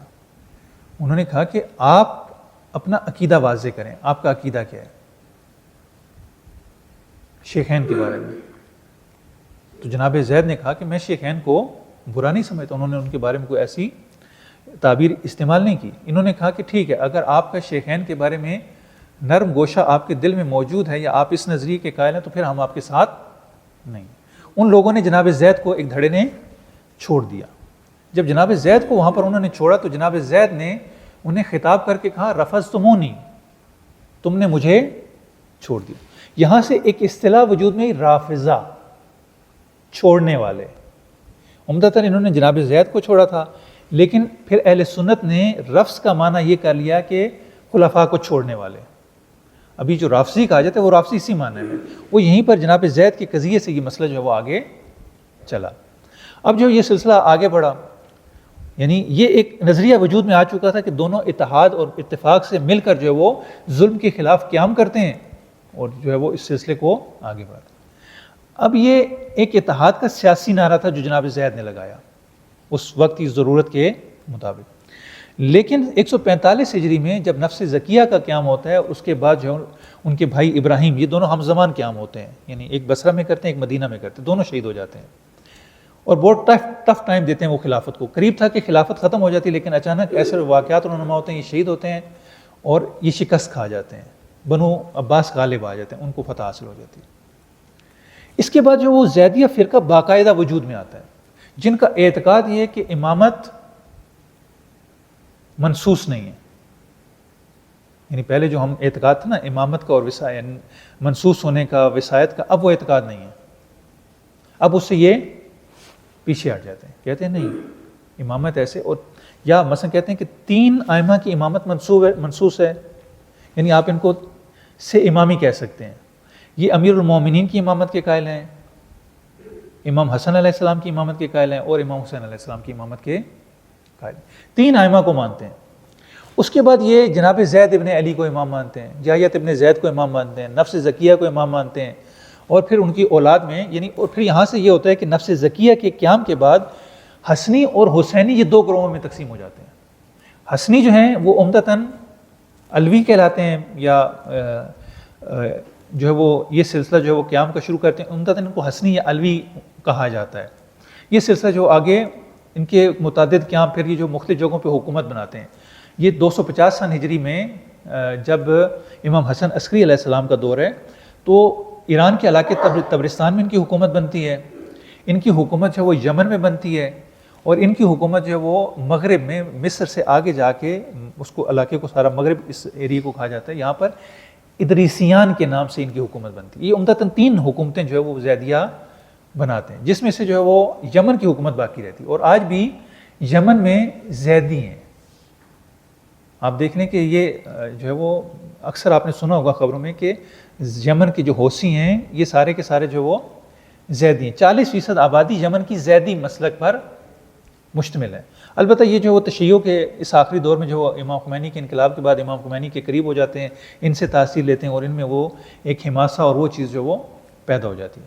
A: انہوں نے کہا کہ آپ اپنا عقیدہ واضح کریں، آپ کا عقیدہ کیا ہے شیخین کے بارے میں۔ تو جناب زید نے کہا کہ میں شیخین کو برا نہیں سمجھتا، انہوں نے ان کے بارے میں کوئی ایسی تعبیر استعمال نہیں کی۔ انہوں نے کہا کہ ٹھیک ہے، اگر آپ کا شیخین کے بارے میں نرم گوشہ آپ کے دل میں موجود ہے یا آپ اس نظریے کے قائل ہیں تو پھر ہم آپ کے ساتھ نہیں۔ ان لوگوں نے جناب زید کو ایک دھڑے نے چھوڑ دیا۔ جب جناب زید کو وہاں پر انہوں نے چھوڑا تو جناب زید نے انہیں خطاب کر کے کہا رفضتمونی، تم نے مجھے چھوڑ دیا۔ یہاں سے ایک اصطلاح وجود میں رافضہ، چھوڑنے والے۔ عمدتاً انہوں نے جناب زید کو چھوڑا تھا، لیکن پھر اہل سنت نے رفض کا معنی یہ کر لیا کہ خلفاء کو چھوڑنے والے۔ ابھی جو رافضی کہا جاتا ہے وہ رافضی اسی معنی میں، وہ یہیں پر جناب زید کے قضیے سے یہ مسئلہ جو ہے وہ آگے چلا۔ اب جو یہ سلسلہ آگے بڑھا، یعنی یہ ایک نظریہ وجود میں آ چکا تھا کہ دونوں اتحاد اور اتفاق سے مل کر جو ہے وہ ظلم کے خلاف قیام کرتے ہیں اور جو ہے وہ اس سلسلے کو آگے بڑھا۔ اب یہ ایک اتحاد کا سیاسی نعرہ تھا جو جناب زید نے لگایا اس وقت کی ضرورت کے مطابق، لیکن 145 ہجری میں جب نفس زکیہ کا قیام ہوتا ہے، اس کے بعد جو ان کے بھائی ابراہیم، یہ دونوں ہم زمان قیام ہوتے ہیں، یعنی ایک بصرہ میں کرتے ہیں ایک مدینہ میں کرتے ہیں، دونوں شہید ہو جاتے ہیں، اور بہت ٹف ٹائم دیتے ہیں وہ خلافت کو. قریب تھا کہ خلافت ختم ہو جاتی، لیکن اچانک ایسے واقعات رونما ہوتے ہیں، یہ شہید ہوتے ہیں اور یہ شکست کھا جاتے ہیں، بنو عباس غالب آ جاتے ہیں، ان کو فتح حاصل ہو جاتی ہے. اس کے بعد جو وہ زیدیہ فرقہ باقاعدہ وجود میں آتا ہے، جن کا اعتقاد یہ ہے کہ امامت منسوس نہیں ہے. یعنی پہلے جو ہم اعتقاد تھا نا امامت کا اور منسوس ہونے کا، وصایت کا، اب وہ اعتقاد نہیں ہے. اب اس سے یہ پیچھے ہٹ جاتے ہیں، کہتے ہیں نہیں امامت ایسے. اور یا مثلا کہتے ہیں کہ 3 ائمہ کی امامت منسوس ہے، یعنی آپ ان کو سے امامی کہہ سکتے ہیں. یہ امیر المومنین کی امامت کے قائل ہیں، امام حسن علیہ السلام کی امامت کے قائل ہیں، اور امام حسین علیہ السلام کی امامت کے قائل ہیں. 3 ائمہ کو مانتے ہیں. اس کے بعد یہ جناب زید ابن علی کو امام مانتے ہیں، جاہیت ابن زید کو امام مانتے ہیں، نفس زکیہ کو امام مانتے ہیں. اور پھر ان کی اولاد میں یعنی، اور پھر یہاں سے یہ ہوتا ہے کہ نفس زکیہ کے قیام کے بعد حسنی اور حسینی یہ 2 گروہوں میں تقسیم ہو جاتے ہیں. حسنی جو ہیں وہ عمدتاً علوی کہلاتے ہیں، یا جو ہے وہ یہ سلسلہ جو ہے وہ قیام کا شروع کرتے ہیں، عمدتاً ان کو حسنی یا علوی کہا جاتا ہے. یہ سلسلہ جو آگے ان کے متعدد قیام، پھر یہ جو مختلف جگہوں پہ حکومت بناتے ہیں. یہ 250 سن ہجری میں جب امام حسن عسکری علیہ السلام کا دور ہے، تو ایران کے علاقے تبرستان میں ان کی حکومت بنتی ہے. ان کی حکومت جو ہے وہ یمن میں بنتی ہے، اور ان کی حکومت جو ہے وہ مغرب میں مصر سے آگے جا کے اس کو علاقے کو سارا مغرب اس ایریے کو کہا جاتا ہے. یہاں پر ادریسیان کے نام سے ان کی حکومت بنتی ہے. یہ عمدتاً 3 حکومتیں جو ہے وہ زیدیہ بناتے ہیں، جس میں سے جو ہے وہ یمن کی حکومت باقی رہتی ہے. اور آج بھی یمن میں زیدی ہیں. آپ دیکھ لیں کہ یہ جو ہے وہ اکثر آپ نے سنا ہوگا خبروں میں کہ یمن کے جو حوثی ہیں یہ سارے کے سارے جو وہ زیدی ہیں. 40% آبادی یمن کی زیدی مسلک پر مشتمل ہے. البتہ یہ جو وہ تشیع کے اس آخری دور میں جو وہ امام خمینی کے انقلاب کے بعد امام خمینی کے قریب ہو جاتے ہیں، ان سے تاثیر لیتے ہیں، اور ان میں وہ ایک حماسہ اور وہ چیز جو وہ پیدا ہو جاتی ہے.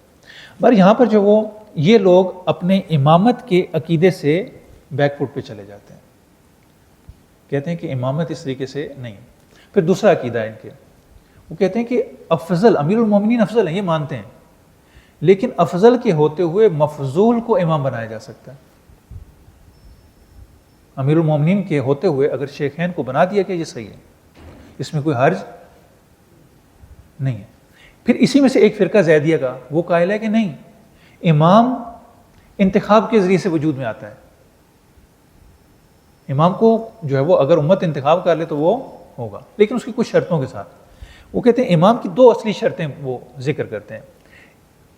A: پر یہاں پر جو وہ یہ لوگ اپنے امامت کے عقیدے سے بیک فٹ پہ چلے جاتے ہیں، کہتے ہیں کہ امامت اس طریقے سے نہیں. پھر دوسرا عقیدہ ہے ان کے، وہ کہتے ہیں کہ افضل امیر المومنین افضل ہیں، یہ مانتے ہیں، لیکن افضل کے ہوتے ہوئے مفضول کو امام بنایا جا سکتا ہے. امیر المومنین کے ہوتے ہوئے اگر شیخین کو بنا دیا کہ یہ صحیح ہے، اس میں کوئی حرج نہیں ہے. پھر اسی میں سے ایک فرقہ زیدیہ کا وہ قائل ہے کہ نہیں، امام انتخاب کے ذریعے سے وجود میں آتا ہے. امام کو جو ہے وہ اگر امت انتخاب کر لے تو وہ ہوگا، لیکن اس کی کچھ شرطوں کے ساتھ. وہ کہتے ہیں امام کی 2 اصلی شرطیں وہ ذکر کرتے ہیں.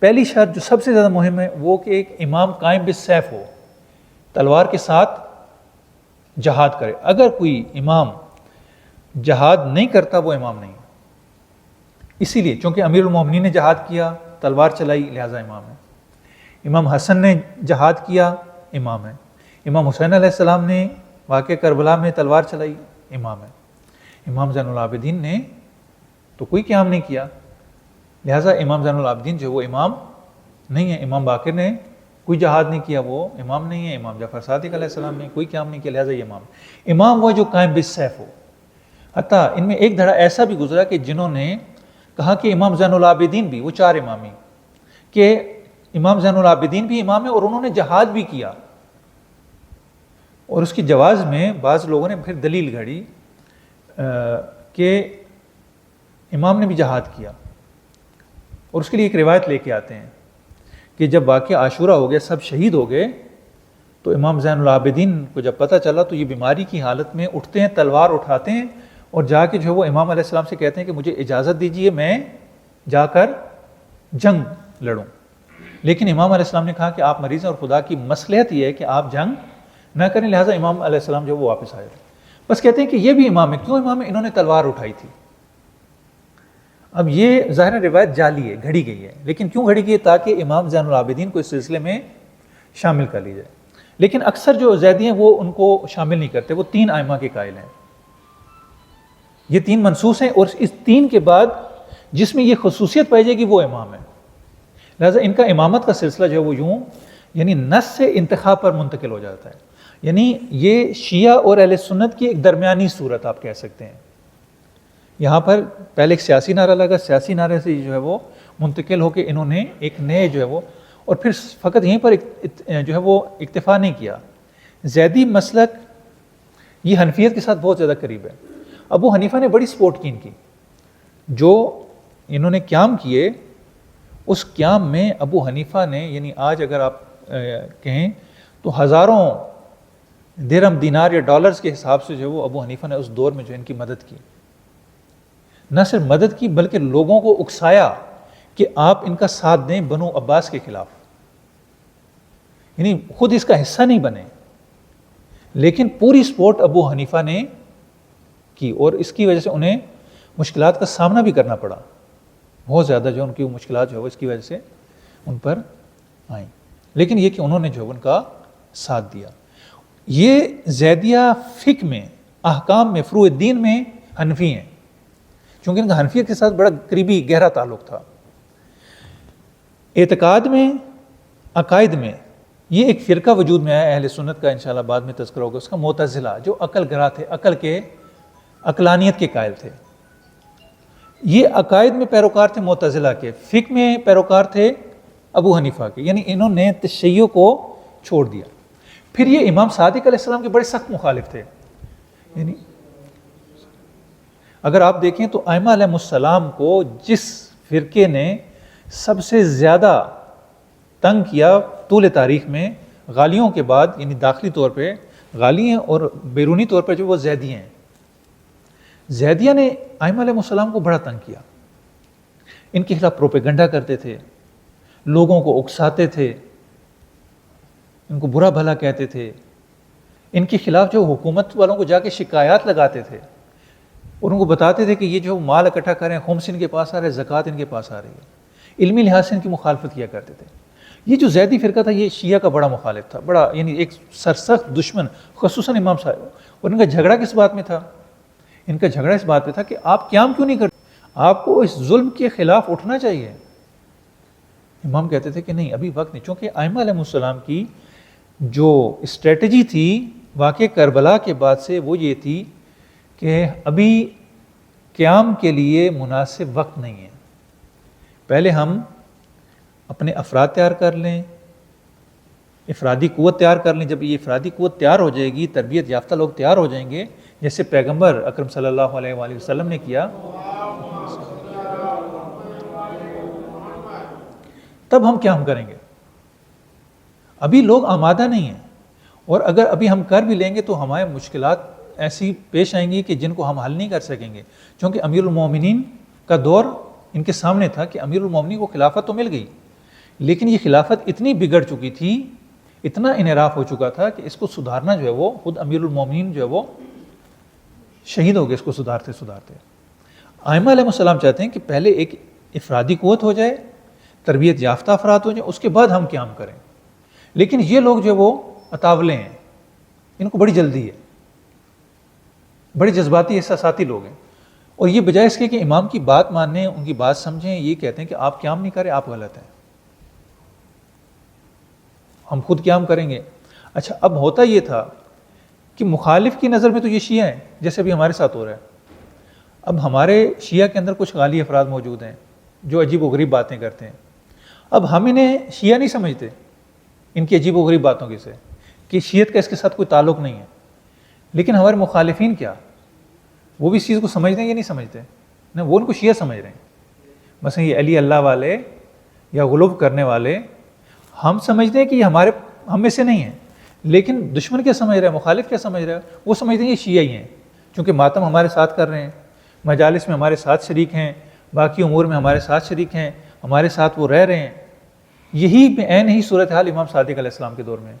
A: پہلی شرط جو سب سے زیادہ مہم ہے وہ کہ ایک امام قائم بالسیف ہو، تلوار کے ساتھ جہاد کرے. اگر کوئی امام جہاد نہیں کرتا وہ امام نہیں. اسی لیے چونکہ امیر المومنین نے جہاد کیا، تلوار چلائی، لہذا امام ہے. امام حسن نے جہاد کیا، امام ہے. امام حسین علیہ السلام نے واقع کربلا میں تلوار چلائی، امام ہے. امام زین العابدین نے تو کوئی قیام نہیں کیا، لہٰذا امام زین العابدین جو وہ امام نہیں ہے. امام باقر نے کوئی جہاد نہیں کیا، وہ امام نہیں ہے. امام جعفر صادق علیہ السلام نے کوئی قیام نہیں کیا، لہٰذا یہ امام. امام وہ جو قائم بالسیف ہو. حتیٰ ان میں ایک دھڑا ایسا بھی گزرا کہ جنہوں نے کہا کہ امام زین العابدین بھی، وہ 4 امامی، کہ امام زین العابدین بھی امام ہے اور انہوں نے جہاد بھی کیا. اور اس کی جواز میں بعض لوگوں نے پھر دلیل گھڑی کہ امام نے بھی جہاد کیا، اور اس کے لیے ایک روایت لے کے آتے ہیں کہ جب واقعہ عاشورہ ہو گیا، سب شہید ہو گئے، تو امام زین العابدین کو جب پتہ چلا تو یہ بیماری کی حالت میں اٹھتے ہیں، تلوار اٹھاتے ہیں، اور جا کے جو وہ امام علیہ السلام سے کہتے ہیں کہ مجھے اجازت دیجیے میں جا کر جنگ لڑوں. لیکن امام علیہ السلام نے کہا کہ آپ مریض ہیں اور خدا کی مصلحت یہ ہے کہ آپ جنگ نہ کریں، لہٰذا امام علیہ السلام جو وہ واپس آئے. بس کہتے ہیں کہ یہ بھی امام ہے. کیوں امام ہے؟ انہوں نے تلوار اٹھائی تھی. اب یہ ظاہر روایت جعلی ہے، گھڑی گئی ہے. لیکن کیوں گھڑی گئی ہے؟ تاکہ امام زین العابدین کو اس سلسلے میں شامل کر لی جائے. لیکن اکثر جو زیدی ہیں وہ ان کو شامل نہیں کرتے. وہ 3 ائمہ کے قائل ہیں، یہ 3 منصوص ہیں، اور اس 3 کے بعد جس میں یہ خصوصیت پائی جائے گی وہ امام ہے. لہٰذا ان کا امامت کا سلسلہ جو ہے وہ یوں یعنی نص سے انتخاب پر منتقل ہو جاتا ہے. یعنی یہ شیعہ اور اہل سنت کی ایک درمیانی صورت آپ کہہ سکتے ہیں. یہاں پر پہلے ایک سیاسی نعرہ لگا، سیاسی نعرے سے جو ہے وہ منتقل ہو کے انہوں نے ایک نئے جو ہے وہ، اور پھر فقط یہیں پر جو ہے وہ اکتفا نہیں کیا. زیدی مسلک یہ حنفیت کے ساتھ بہت زیادہ قریب ہے. ابو حنیفہ نے بڑی سپورٹ کی ان کی. جو انہوں نے قیام کیے اس قیام میں ابو حنیفہ نے، یعنی آج اگر آپ کہیں تو ہزاروں درہم دینار یا ڈالرز کے حساب سے جو وہ ابو حنیفہ نے اس دور میں جو ان کی مدد کی. نہ صرف مدد کی بلکہ لوگوں کو اکسایا کہ آپ ان کا ساتھ دیں بنو عباس کے خلاف. یعنی خود اس کا حصہ نہیں بنے لیکن پوری سپورٹ ابو حنیفہ نے کی، اور اس کی وجہ سے انہیں مشکلات کا سامنا بھی کرنا پڑا. بہت زیادہ جو ان کی مشکلات جو ہے اس کی وجہ سے ان پر آئیں، لیکن یہ کہ انہوں نے جو ان کا ساتھ دیا. یہ زیدیہ فقہ میں، احکام میں، فروع الدین میں حنفی ہیں، چونکہ ان کا حنفیت کے ساتھ بڑا قریبی گہرا تعلق تھا. اعتقاد میں، عقائد میں یہ ایک فرقہ وجود میں آیا اہل سنت کا، انشاءاللہ بعد میں تذکرہ ہوگا اس کا، معتزلہ، جو عقل گرا تھے، عقلانیت کے قائل تھے. یہ عقائد میں پیروکار تھے معتزلہ کے، فقہ میں پیروکار تھے ابو حنیفہ کے، یعنی انہوں نے تشیع کو چھوڑ دیا. پھر یہ امام صادق علیہ السلام کے بڑے سخت مخالف تھے. یعنی اگر آپ دیکھیں تو ائمہ علیہ السلام کو جس فرقے نے سب سے زیادہ تنگ کیا طول تاریخ میں، غالیوں کے بعد، یعنی داخلی طور پہ غالی ہیں اور بیرونی طور پر جو وہ زیدی ہیں. زیدیہ نے ائمہ علیہ السلام کو بڑا تنگ کیا. ان کے خلاف پروپیگنڈا کرتے تھے، لوگوں کو اکساتے تھے، ان کو برا بھلا کہتے تھے. ان کے خلاف جو حکومت والوں کو جا کے شکایات لگاتے تھے اور ان کو بتاتے تھے کہ یہ جو مال اکٹھا کریں، خمس ان کے پاس آ رہا ہے، زکوٰۃ ان کے پاس آ رہی ہے. علمی لحاظ سے ان کی مخالفت کیا کرتے تھے. یہ جو زیدی فرقہ تھا یہ شیعہ کا بڑا مخالف تھا، بڑا یعنی ایک سرسخت دشمن، خصوصاً امام صاحب. اور ان کا جھگڑا کس بات میں تھا؟ ان کا جھگڑا اس بات پہ تھا کہ آپ قیام کیوں نہیں کرتے، آپ کو اس ظلم کے خلاف اٹھنا چاہیے. امام کہتے تھے کہ نہیں، ابھی وقت نہیں، چونکہ ائمہ علیہ السلام کی جو اسٹریٹجی تھی واقع کربلا کے بعد سے وہ یہ تھی کہ ابھی قیام کے لیے مناسب وقت نہیں ہے. پہلے ہم اپنے افراد تیار کر لیں، افرادی قوت تیار کر لیں. جب یہ افرادی قوت تیار ہو جائے گی، تربیت یافتہ لوگ تیار ہو جائیں گے، جیسے پیغمبر اکرم صلی اللہ علیہ وآلہ وسلم نے کیا، تب ہم قیام کریں گے. ابھی لوگ آمادہ نہیں ہیں، اور اگر ابھی ہم کر بھی لیں گے تو ہمارے مشکلات ایسی پیش آئیں گی کہ جن کو ہم حل نہیں کر سکیں گے. چونکہ امیر المومنین کا دور ان کے سامنے تھا کہ امیر المومنین کو خلافت تو مل گئی، لیکن یہ خلافت اتنی بگڑ چکی تھی، اتنا انحراف ہو چکا تھا کہ اس کو سدھارنا جو ہے وہ خود امیر المومنین جو ہے وہ شہید ہو گئے اس کو سدھارتے سدھارتے. ائمہ علیہ السلام چاہتے ہیں کہ پہلے ایک افرادی قوت ہو جائے، تربیت یافتہ افراد ہو جائیں، اس کے بعد ہم قیام کریں. لیکن یہ لوگ جو وہ اتاولے ہیں، ان کو بڑی جلدی ہے، بڑے جذباتی احساساتی لوگ ہیں، اور یہ بجائے اس کے کہ امام کی بات مانیں، ان کی بات سمجھیں، یہ کہتے ہیں کہ آپ قیام نہیں کریں، آپ غلط ہیں، ہم خود قیام کریں گے. اچھا، اب ہوتا یہ تھا کہ مخالف کی نظر میں تو یہ شیعہ ہیں، جیسے ابھی ہمارے ساتھ ہو رہا ہے. اب ہمارے شیعہ کے اندر کچھ غالی افراد موجود ہیں جو عجیب و غریب باتیں کرتے ہیں. اب ہم انہیں شیعہ نہیں سمجھتے ان کی عجیب و غریب باتوں کی سے، کہ شیعت کا اس کے ساتھ کوئی تعلق نہیں ہے. لیکن ہمارے مخالفین کیا، وہ بھی اس چیز کو سمجھتے ہیں یا نہیں سمجھتے؟ نہ، وہ ان کو شیعہ سمجھ رہے ہیں. مثلا یہ علی اللہ والے یا غلو کرنے والے، ہم سمجھتے ہیں کہ یہ ہم میں سے نہیں ہیں، لیکن دشمن کیا سمجھ رہا ہے، مخالف کیا سمجھ رہا ہے؟ وہ سمجھتے ہیں یہ شیعہ ہی ہیں، چونکہ ماتم ہمارے ساتھ کر رہے ہیں، مجالس میں ہمارے ساتھ شریک ہیں، باقی امور میں ہمارے ساتھ شریک ہیں، ہمارے ساتھ وہ رہ رہے ہیں. یہی عین ہی صورتحال امام صادق علیہ السلام کے دور میں.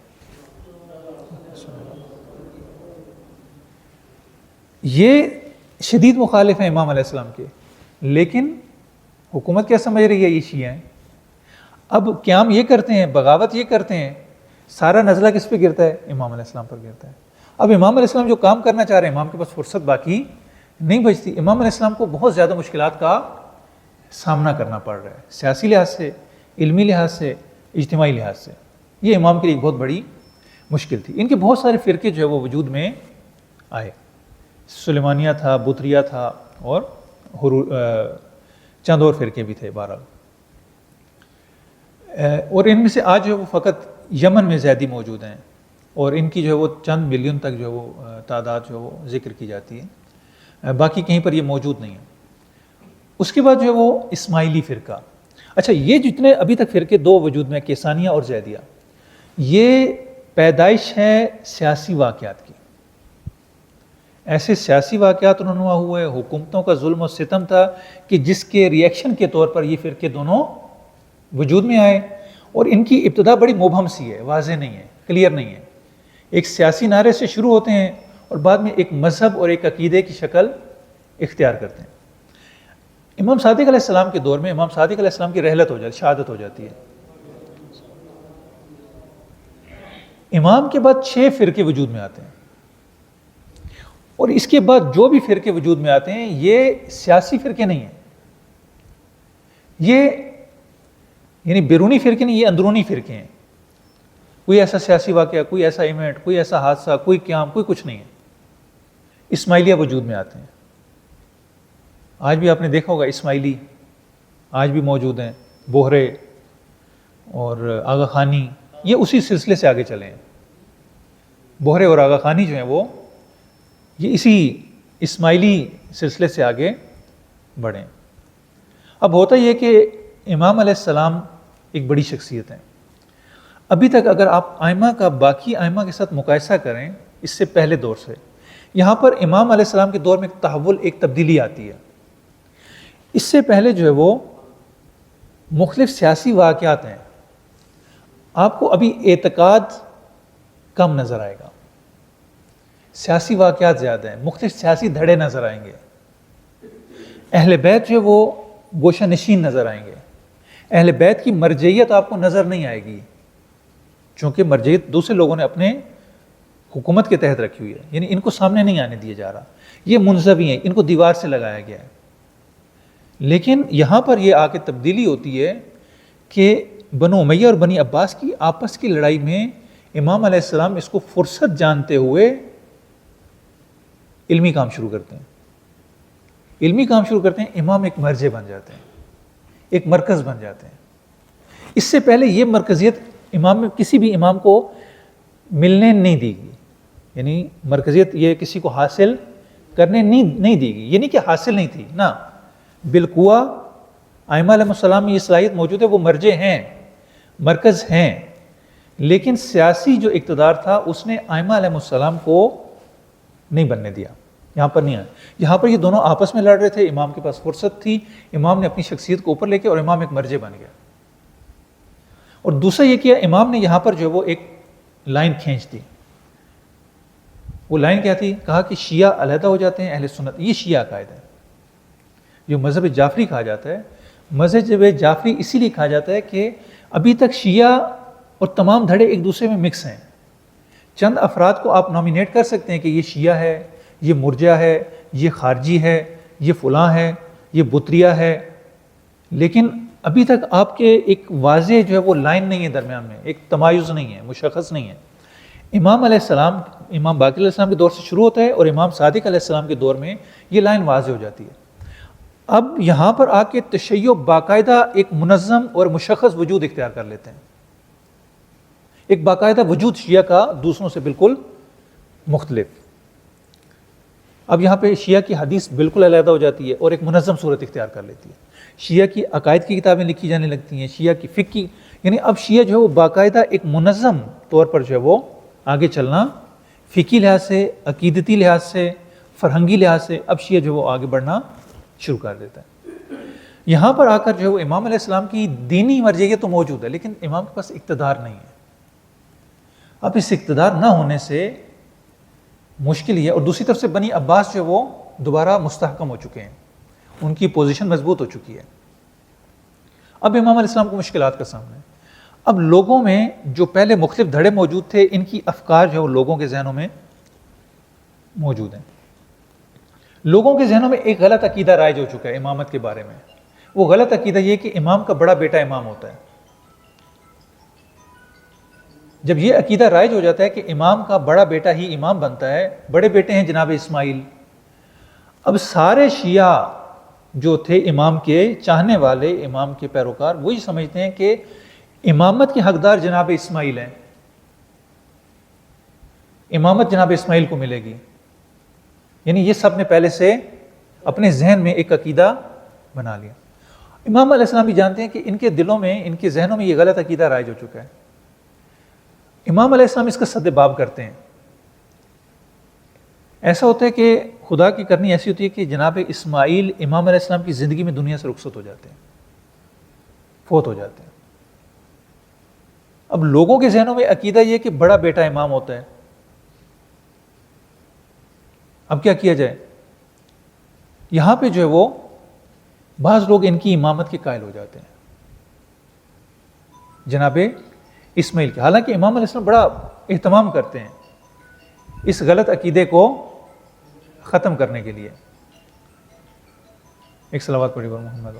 A: یہ شدید مخالف ہیں امام علیہ السلام کے، لیکن حکومت کیا سمجھ رہی ہے؟ یہ شیعہ ہیں. اب قیام یہ کرتے ہیں، بغاوت یہ کرتے ہیں، سارا نزلہ کس پہ گرتا ہے؟ امام علیہ السلام پر گرتا ہے. اب امام علیہ السلام جو کام کرنا چاہ رہے ہیں، امام کے پاس فرصت باقی نہیں بچتی. امام علیہ السلام کو بہت زیادہ مشکلات کا سامنا کرنا پڑ رہا ہے، سیاسی لحاظ سے، علمی لحاظ سے، اجتماعی لحاظ سے. یہ امام کے لیے ایک بہت بڑی مشکل تھی. ان کے بہت سارے فرقے جو ہے وہ وجود میں آئے. سلیمانیہ تھا، بطریہ تھا، اور چند اور فرقے بھی تھے. بہرحال اور ان میں سے آج جو ہے وہ فقط یمن میں زیادی موجود ہیں، اور ان کی جو ہے وہ چند ملین تک جو ہے وہ تعداد جو ہے وہ ذکر کی جاتی ہے، باقی کہیں پر یہ موجود نہیں ہے۔ اس کے بعد جو ہے وہ اسماعیلی فرقہ۔ اچھا، یہ جتنے ابھی تک فرقے دو وجود میں، کیسانیہ اور زیدیہ، یہ پیدائش ہے سیاسی واقعات کی۔ ایسے سیاسی واقعات رونما ہوئے، حکومتوں کا ظلم و ستم تھا کہ جس کے ریئیکشن کے طور پر یہ فرقے دونوں وجود میں آئے، اور ان کی ابتدا بڑی مبہم سی ہے، واضح نہیں ہے، کلیئر نہیں ہے۔ ایک سیاسی نعرے سے شروع ہوتے ہیں اور بعد میں ایک مذہب اور ایک عقیدے کی شکل اختیار کرتے ہیں۔ امام صادق علیہ السلام کے دور میں امام صادق علیہ السلام کی رحلت ہو جاتی، شہادت ہو جاتی ہے۔ امام کے بعد 6 فرقے وجود میں آتے ہیں، اور اس کے بعد جو بھی فرقے وجود میں آتے ہیں یہ سیاسی فرقے نہیں ہیں، یہ یعنی بیرونی فرقے نہیں، یہ اندرونی فرقے ہیں۔ کوئی ایسا سیاسی واقعہ، کوئی ایسا ایونٹ، کوئی ایسا حادثہ، کوئی قیام، کوئی کچھ نہیں ہے۔ اسماعیلیہ وجود میں آتے ہیں، آج بھی آپ نے دیکھا ہوگا اسماعیلی آج بھی موجود ہیں، بوہرے اور آغا خانی، یہ اسی سلسلے سے آگے چلے ہیں۔ بوہرے اور آغا خانی جو ہیں وہ یہ اسی اسماعیلی سلسلے سے آگے بڑھیں۔ اب ہوتا یہ کہ امام علیہ السلام ایک بڑی شخصیت ہیں۔ ابھی تک اگر آپ ائمہ کا باقی ائمہ کے ساتھ مقایسہ کریں اس سے پہلے دور سے، یہاں پر امام علیہ السلام کے دور میں ایک تحول، ایک تبدیلی آتی ہے۔ اس سے پہلے جو ہے وہ مختلف سیاسی واقعات ہیں، آپ کو ابھی اعتقاد کم نظر آئے گا، سیاسی واقعات زیادہ ہیں، مختلف سیاسی دھڑے نظر آئیں گے، اہل بیت جو ہے وہ گوشہ نشین نظر آئیں گے، اہل بیت کی مرجعیت آپ کو نظر نہیں آئے گی، چونکہ مرجعیت دوسرے لوگوں نے اپنے حکومت کے تحت رکھی ہوئی ہے، یعنی ان کو سامنے نہیں آنے دیا جا رہا، یہ منزوی ہیں، ان کو دیوار سے لگایا گیا ہے۔ لیکن یہاں پر یہ آ کے تبدیلی ہوتی ہے کہ بنو امیہ اور بنی عباس کی آپس کی لڑائی میں امام علیہ السلام اس کو فرصت جانتے ہوئے علمی کام شروع کرتے ہیں، علمی کام شروع کرتے ہیں، امام ایک مرجع بن جاتے ہیں، ایک مرکز بن جاتے ہیں۔ اس سے پہلے یہ مرکزیت امام میں کسی بھی امام کو ملنے نہیں دی گئی، یعنی مرکزیت یہ کسی کو حاصل کرنے نہیں دی گئی، یہ نہیں کہ حاصل نہیں تھی، نہ، بالقوہ ائمہ علیہ السلام میں یہ صلاحیت موجود ہے، وہ مرجع ہیں، مرکز ہیں، لیکن سیاسی جو اقتدار تھا اس نے ائمہ علیہ السلام کو نہیں بننے دیا، یہاں پر نہیں آیا۔ یہاں پر یہ دونوں آپس میں لڑ رہے تھے، امام کے پاس فرصت تھی، امام نے اپنی شخصیت کو اوپر لے کے اور امام ایک مرجع بن گیا۔ اور دوسرا یہ کیا، امام نے یہاں پر جو وہ ایک لائن کھینچ دی۔ وہ لائن کیا تھی؟ کہا کہ شیعہ علیحدہ ہو جاتے ہیں، اہل سنت، یہ شیعہ عقائد ہے۔ جو مذہب جعفری کہا جاتا ہے، مذہب جعفری اسی لیے کہا جاتا ہے کہ ابھی تک شیعہ اور تمام دھڑے ایک دوسرے میں مکس ہیں۔ چند افراد کو آپ نامینیٹ کر سکتے ہیں کہ یہ شیعہ ہے، یہ مرجع ہے، یہ خارجی ہے، یہ فلاں ہے، یہ بطریہ ہے، لیکن ابھی تک آپ کے ایک واضح جو ہے وہ لائن نہیں ہے، درمیان میں ایک تمایز نہیں ہے، مشخص نہیں ہے۔ امام علیہ السلام، امام باقر علیہ السلام کے دور سے شروع ہوتا ہے اور امام صادق علیہ السلام کے دور میں یہ لائن واضح ہو جاتی ہے۔ اب یہاں پر آ کے تشیع باقاعدہ ایک منظم اور مشخص وجود اختیار کر لیتے ہیں، ایک باقاعدہ وجود شیعہ کا دوسروں سے بالکل مختلف۔ اب یہاں پہ شیعہ کی حدیث بالکل علیحدہ ہو جاتی ہے اور ایک منظم صورت اختیار کر لیتی ہے، شیعہ کی عقائد کی کتابیں لکھی جانے لگتی ہیں، شیعہ کی فقہ کی، یعنی اب شیعہ جو ہے وہ باقاعدہ ایک منظم طور پر جو ہے وہ آگے چلنا، فقہی لحاظ سے، عقیدتی لحاظ سے، فرہنگی لحاظ سے اب شیعہ جو ہے وہ آگے بڑھنا شروع کر دیتا ہے۔ یہاں پر آ کر جو ہے وہ امام علیہ السلام کی دینی مرجعیت تو موجود ہے، لیکن امام کے پاس اقتدار نہیں ہے۔ اب اس اقتدار نہ ہونے سے مشکل ہی ہے، اور دوسری طرف سے بنی عباس جو ہے وہ دوبارہ مستحکم ہو چکے ہیں، ان کی پوزیشن مضبوط ہو چکی ہے۔ اب امام علیہ السلام کو مشکلات کا سامنا ہے۔ اب لوگوں میں جو پہلے مختلف دھڑے موجود تھے، ان کی افکار جو ہے وہ لوگوں کے ذہنوں میں موجود ہیں۔ لوگوں کے ذہنوں میں ایک غلط عقیدہ رائج ہو چکا ہے امامت کے بارے میں۔ وہ غلط عقیدہ یہ کہ امام کا بڑا بیٹا امام ہوتا ہے۔ جب یہ عقیدہ رائج ہو جاتا ہے کہ امام کا بڑا بیٹا ہی امام بنتا ہے، بڑے بیٹے ہیں جناب اسماعیل، اب سارے شیعہ جو تھے امام کے چاہنے والے، امام کے پیروکار، وہی سمجھتے ہیں کہ امامت کے حقدار جناب اسماعیل ہیں، امامت جناب اسماعیل کو ملے گی. یعنی یہ سب نے پہلے سے اپنے ذہن میں ایک عقیدہ بنا لیا. امام علیہ السلام بھی جانتے ہیں کہ ان کے دلوں میں، ان کے ذہنوں میں یہ غلط عقیدہ رائج ہو چکا ہے. امام علیہ السلام اس کا سد باب کرتے ہیں. ایسا ہوتا ہے کہ خدا کی کرنی ایسی ہوتی ہے کہ جناب اسماعیل امام علیہ السلام کی زندگی میں دنیا سے رخصت ہو جاتے ہیں، فوت ہو جاتے ہیں. اب لوگوں کے ذہنوں میں عقیدہ یہ کہ بڑا بیٹا امام ہوتا ہے. اب کیا کیا جائے؟ یہاں پہ جو ہے وہ بعض لوگ ان کی امامت کے قائل ہو جاتے ہیں جناب اسماعیل کے. حالانکہ امام علیہ السلام بڑا اہتمام کرتے ہیں اس غلط عقیدے کو ختم کرنے کے لیے. ایک صلوات پڑھی بول محمد.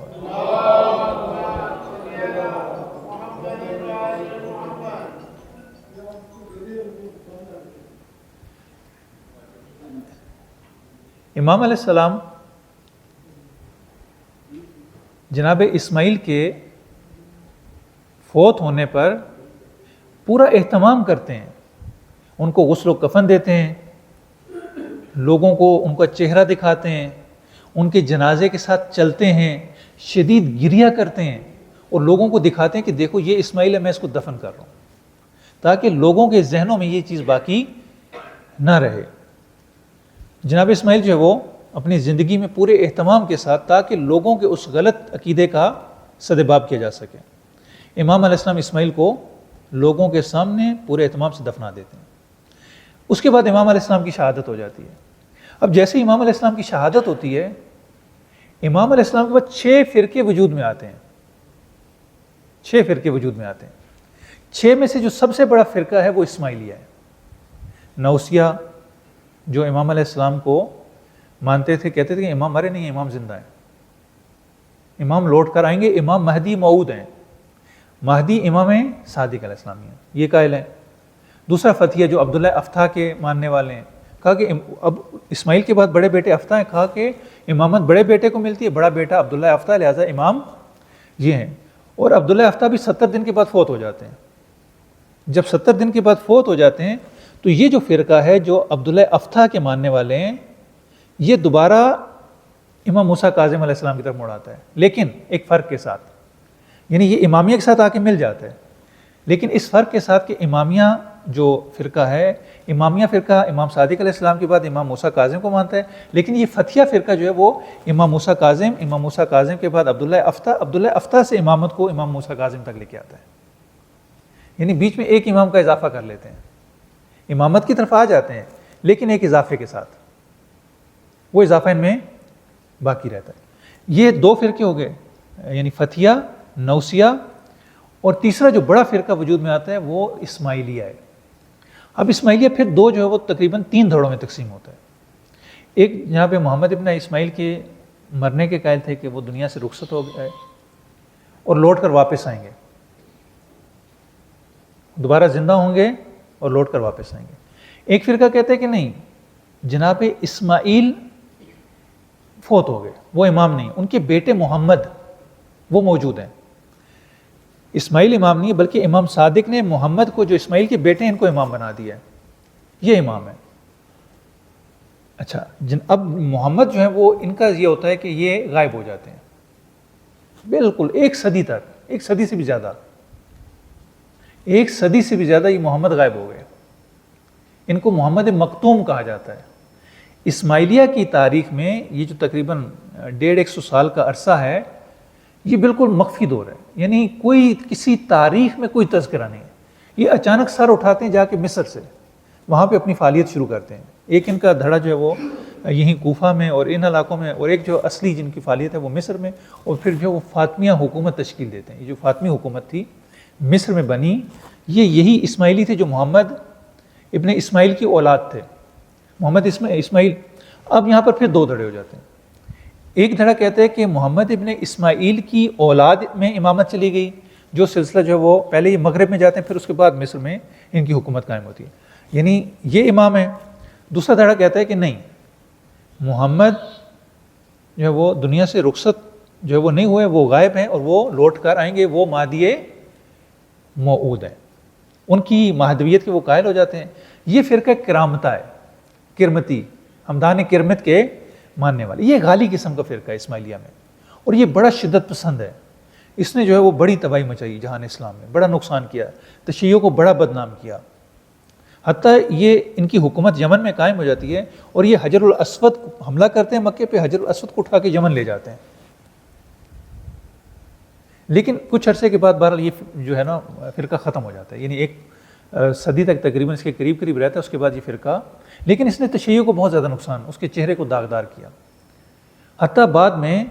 A: امام علیہ السلام جناب اسماعیل کے فوت ہونے پر پورا اہتمام کرتے ہیں، ان کو غسل و کفن دیتے ہیں، لوگوں کو ان کا چہرہ دکھاتے ہیں، ان کے جنازے کے ساتھ چلتے ہیں، شدید گریہ کرتے ہیں اور لوگوں کو دکھاتے ہیں کہ دیکھو یہ اسماعیل ہے، میں اس کو دفن کر رہا ہوں، تاکہ لوگوں کے ذہنوں میں یہ چیز باقی نہ رہے. جناب اسماعیل جو ہے وہ اپنی زندگی میں پورے اہتمام کے ساتھ، تاکہ لوگوں کے اس غلط عقیدے کا سدباب کیا جا سکے، امام علیہ السلام اسماعیل کو لوگوں کے سامنے پورے اہتمام سے دفنا دیتے ہیں. اس کے بعد امام علیہ السلام کی شہادت ہو جاتی ہے. اب جیسے امام علیہ السلام کی شہادت ہوتی ہے، امام علیہ السلام کے بعد 6 فرقے وجود میں آتے ہیں. 6 فرقے وجود میں آتے ہیں. 6 میں سے جو سب سے بڑا فرقہ ہے وہ اسماعیلیہ ہے. نوسیہ جو امام علیہ السلام کو مانتے تھے، کہتے تھے کہ امام مرے نہیں ہیں، امام زندہ ہیں، امام لوٹ کر آئیں گے، امام مہدی موعود ہیں، مہدی امام صادق علیہ السلام ہیں، یہ قائل ہیں. دوسرا فتیہ جو عبداللہ افتح کے ماننے والے ہیں، کہا کہ اب اسماعیل کے بعد بڑے بیٹے افتح ہیں، کہا کہ امامت بڑے بیٹے کو ملتی ہے، بڑا بیٹا عبداللہ افتح، لہٰذا امام یہ ہیں. اور عبداللہ افتح بھی 70 دن کے بعد فوت ہو جاتے ہیں. جب 70 دن کے بعد فوت ہو جاتے ہیں تو یہ جو فرقہ ہے جو عبداللہ افتح کے ماننے والے ہیں، یہ دوبارہ امام موسیٰ کاظم علیہ السلام کی طرف مڑ آتا ہے، لیکن ایک فرق کے ساتھ. یعنی یہ امامیہ کے ساتھ آ کے مل جاتا ہے، لیکن اس فرق کے ساتھ کہ امامیہ جو فرقہ ہے، امامیہ فرقہ امام صادق علیہ السلام کے بعد امام موسیٰ کاظم کو مانتا ہے، لیکن یہ فتیہ فرقہ جو ہے وہ امام موسیٰ کاظم کے بعد عبداللہ افتح سے امامت کو امام موسیٰ کاظم تک لے کے آتا ہے. یعنی بیچ میں ایک امام کا اضافہ کر لیتے ہیں، امامت کی طرف آ جاتے ہیں لیکن ایک اضافے کے ساتھ، وہ اضافہ ان میں باقی رہتا ہے. یہ 2 فرقے ہو گئے، یعنی فتیہ، نوسیہ، اور تیسرا جو بڑا فرقہ وجود میں آتا ہے وہ اسماعیلیہ ہے. اب اسماعیلیہ پھر 2 جو ہے وہ تقریباً 3 دھڑوں میں تقسیم ہوتا ہے. ایک جہاں پہ محمد ابن اسماعیل کے مرنے کے قائل تھے کہ وہ دنیا سے رخصت ہو گئے اور لوٹ کر واپس آئیں گے، دوبارہ زندہ ہوں گے اور لوٹ کر واپس آئیں گے. ایک فرقہ کہتے ہیں کہ نہیں، جناب اسماعیل فوت ہو گئے، وہ امام نہیں، ان کے بیٹے محمد وہ موجود ہیں. اسماعیل امام نہیں ہے، بلکہ امام صادق نے محمد کو، جو اسماعیل کے بیٹے ہیں، ان کو امام بنا دیا ہے، یہ امام ہے. اچھا، اب محمد جو ہے وہ ان کا یہ ہوتا ہے کہ یہ غائب ہو جاتے ہیں بالکل 1 صدی تک، 1 صدی سے بھی زیادہ، 1 صدی سے بھی زیادہ یہ محمد غائب ہو گئے. ان کو محمد مکتوم کہا جاتا ہے. اسماعیلیہ کی تاریخ میں یہ جو تقریباً 150 سال کا عرصہ ہے، یہ بالکل مخفی دور ہے، یعنی کوئی کسی تاریخ میں کوئی تذکرہ نہیں ہے. یہ اچانک سر اٹھاتے ہیں جا کے مصر سے، وہاں پہ اپنی فعالیت شروع کرتے ہیں. ایک ان کا دھڑا جو ہے وہ یہیں کوفہ میں اور ان علاقوں میں، اور ایک جو اصلی جن کی فعالیت ہے وہ مصر میں، اور پھر جو وہ فاطمیہ حکومت تشکیل دیتے ہیں. یہ جو فاطمی حکومت تھی مصر میں بنی، یہی اسماعیلی تھے جو محمد ابن اسماعیل کی اولاد تھے، محمد اسماعیل. اب یہاں پر پھر 2 دھڑے ہو جاتے ہیں. ایک دھڑا کہتے ہیں کہ محمد ابن اسماعیل کی اولاد میں امامت چلی گئی، جو سلسلہ جو ہے وہ پہلے یہ مغرب میں جاتے ہیں، پھر اس کے بعد مصر میں ان کی حکومت قائم ہوتی ہے، یعنی یہ امام ہے. دوسرا دھڑا کہتا ہے کہ نہیں، محمد جو ہے وہ دنیا سے رخصت جو ہے وہ نہیں ہوئے، وہ غائب ہیں اور وہ لوٹ کر آئیں گے، وہ مہدی موعود ہیں، ان کی مہدویت کے وہ قائل ہو جاتے ہیں۔ یہ فرقہ کرامتہ ہے، کرمتی، ہمدان کرمت کے ماننے والے، یہ غالی قسم کا فرقہ ہے اسماعیلیہ میں، اور یہ بڑا شدت پسند ہے۔ اس نے جو ہے وہ بڑی تباہی مچائی جہان اسلام میں، بڑا نقصان کیا، تشیعوں کو بڑا بدنام کیا، حتیٰ یہ ان کی حکومت یمن میں قائم ہو جاتی ہے، اور یہ حجر الاسود حملہ کرتے ہیں مکے پہ، حجر الاسود کو اٹھا کے یمن لے جاتے ہیں۔ لیکن کچھ عرصے کے بعد بہرحال یہ جو ہے نا فرقہ ختم ہو جاتا ہے، یعنی ایک صدی تک تقریباً اس کے قریب رہتا ہے، اس کے بعد یہ فرقہ، لیکن اس نے تشیعوں کو بہت زیادہ نقصان، اس کے چہرے کو داغدار کیا، حتیٰ بعد میں